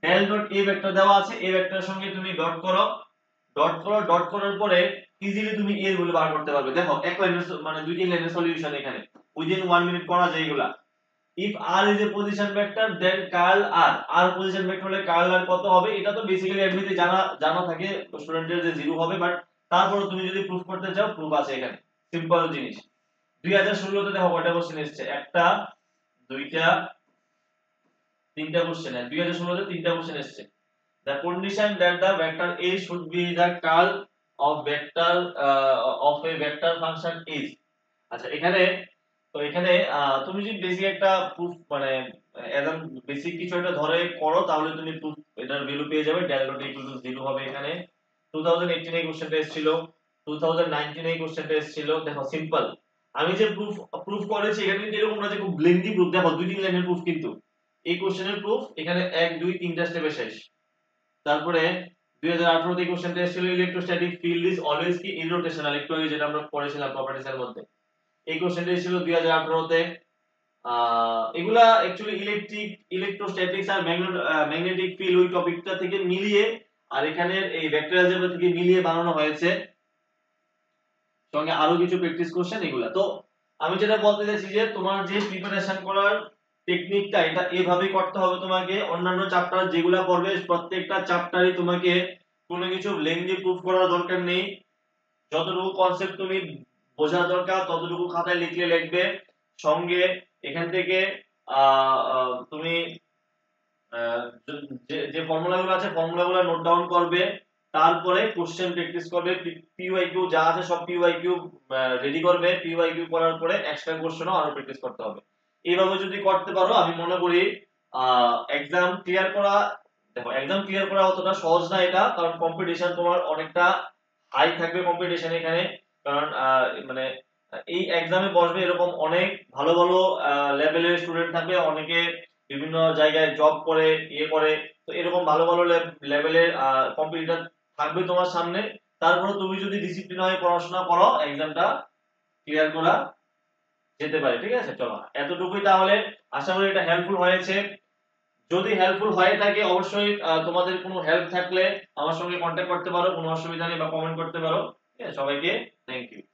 del dot a ভেক্টর দেওয়া আছে a ভেক্টরের সঙ্গে তুমি ডট করার পরে ইজিলি তুমি এর ভ্যালু বার করতে পারবে দেখো এক লাইনের মানে দুই তিন লাইনের সলিউশন এখানে উইদিন 1 মিনিট করা যায় এগুলা if r is a position vector then curl r position vector হলে curl r কত হবে এটা তো বেসিক্যালি এমনিতে জানা জানা থাকে স্টুডেন্টের যে 0 হবে বাট তারপরে তুমি যদি প্রুফ করতে চাও প্রুফ আছে এখানে সিম্পল জিনিস 2016 তে দেখো কয়টা কোশ্চেন এসেছে একটা দুইটা তিনটা কোশ্চেন 2016 তে তিনটা কোশ্চেন এসেছে the condition that the vector a should be the curl of vector of a vector function is আচ্ছা এখানে তো এখানে তুমি যদি বেসিক একটা প্রুফ মানে একদম বেসিক কিছু একটা ধরে করো তাহলে তুমি প্রুফ এটার ভ্যালু পেয়ে যাবে del dot equal to 0 হবে এখানে 2018 এই কোশ্চেনটা এসেছিল 2019 এই কোশ্চেনটা এসেছিল দেখো সিম্পল আমি যে প্রুফ প্রুফ করেছি এখানে কিন্তু এরকম না যে খুব লেন্থি প্রুফ দেখো দুই তিন লাইনের প্রুফ কিন্তু এই কোশ্চেনের প্রুফ এখানে 1 2 3টা স্টেপে শেষ তারপরে 2018 তে কোশ্চেনটা এসেছিল ইলেকট্রোস্ট্যাটিক ফিল্ড ইজ অলওয়েজ কি ইরোটেশনাল একটু আগে যেটা আমরা পড়েছিলাম প্রপার্টিজের মধ্যে এই কোশ্চেনটা এসেছিল 2018 তে এগুলা অ্যাকচুয়ালি ইলেকট্রোস্ট্যাটিক্স আর ম্যাগনেটিক ফিল্ড ওই টপিকটা থেকে মিলিয়ে আর এখানে এই ভেক্টর অ্যালজেব্রা থেকে মিলিয়ে বানানো হয়েছে সঙ্গে আরো কিছু প্র্যাকটিস কোশ্চেন এগুলা তো আমি যেটা বলতে চাইছি যে তোমার যে প্রিপারেশন করার টেকনিকটা এটা এভাবেই করতে হবে তোমাকে অন্যান্য চ্যাপ্টার যেগুলা পড়বে প্রত্যেকটা চ্যাপ্টারই তোমাকে কোনো কিছু লেংদি প্রুফ করার দরকার নেই যতটুকু কনসেপ্ট তুমি বোঝা দরকার ততটুকু খাতায় লিখলে লিখবে সঙ্গে এখান থেকে তুমি যে যে ফর্মুলাগুলো আছে ফর্মুলাগুলো নোট ডাউন করবে তারপরে কোশ্চেন প্র্যাকটিস করবে পিওয়াইকিউ যা আছে সব পিওয়াইকিউ রেডি করবে পিওয়াইকিউ করার পরে এক্সট্রা কোশ্চেনও আরো প্র্যাকটিস করতে হবে এইভাবে যদি করতে পারো আমি মনে করি এক্সাম ক্লিয়ার করা দেখো এক্সাম ক্লিয়ার করা অতটা সহজ না এটা কারণ কম্পিটিশন তোমার অনেকটা হাই থাকবে কম্পিটিশন এখানে কারণ মানে এই এক্সামে বসবে এরকম অনেক ভালো ভালো লেভেলের স্টুডেন্ট থাকবে অনেকে বিভিন্ন জায়গায় জব করে ইয়ে করে তো এরকম ভালো ভালো লেভেলের কম্পিটিটর থাকবে তোমার সামনে তারপরে তুমি যদি ডিসিপ্লিন হয়ে পড়াশোনা করো এক্সামটা ক্লিয়ার করা যেতে পারে ঠিক আছে চলো এতটুকুই তাহলে আশা করি এটা হেল্পফুল হয়েছে যদি হেল্পফুল হয়ে থাকে অবশ্যই তোমাদের কোনো হেল্প থাকলে আমার সঙ্গে কন্ট্যাক্ট করতে পারো কোনো অসুবিধা নেই বা কমেন্ট করতে পারো ঠিক আছে সবাইকে থ্যাংক ইউ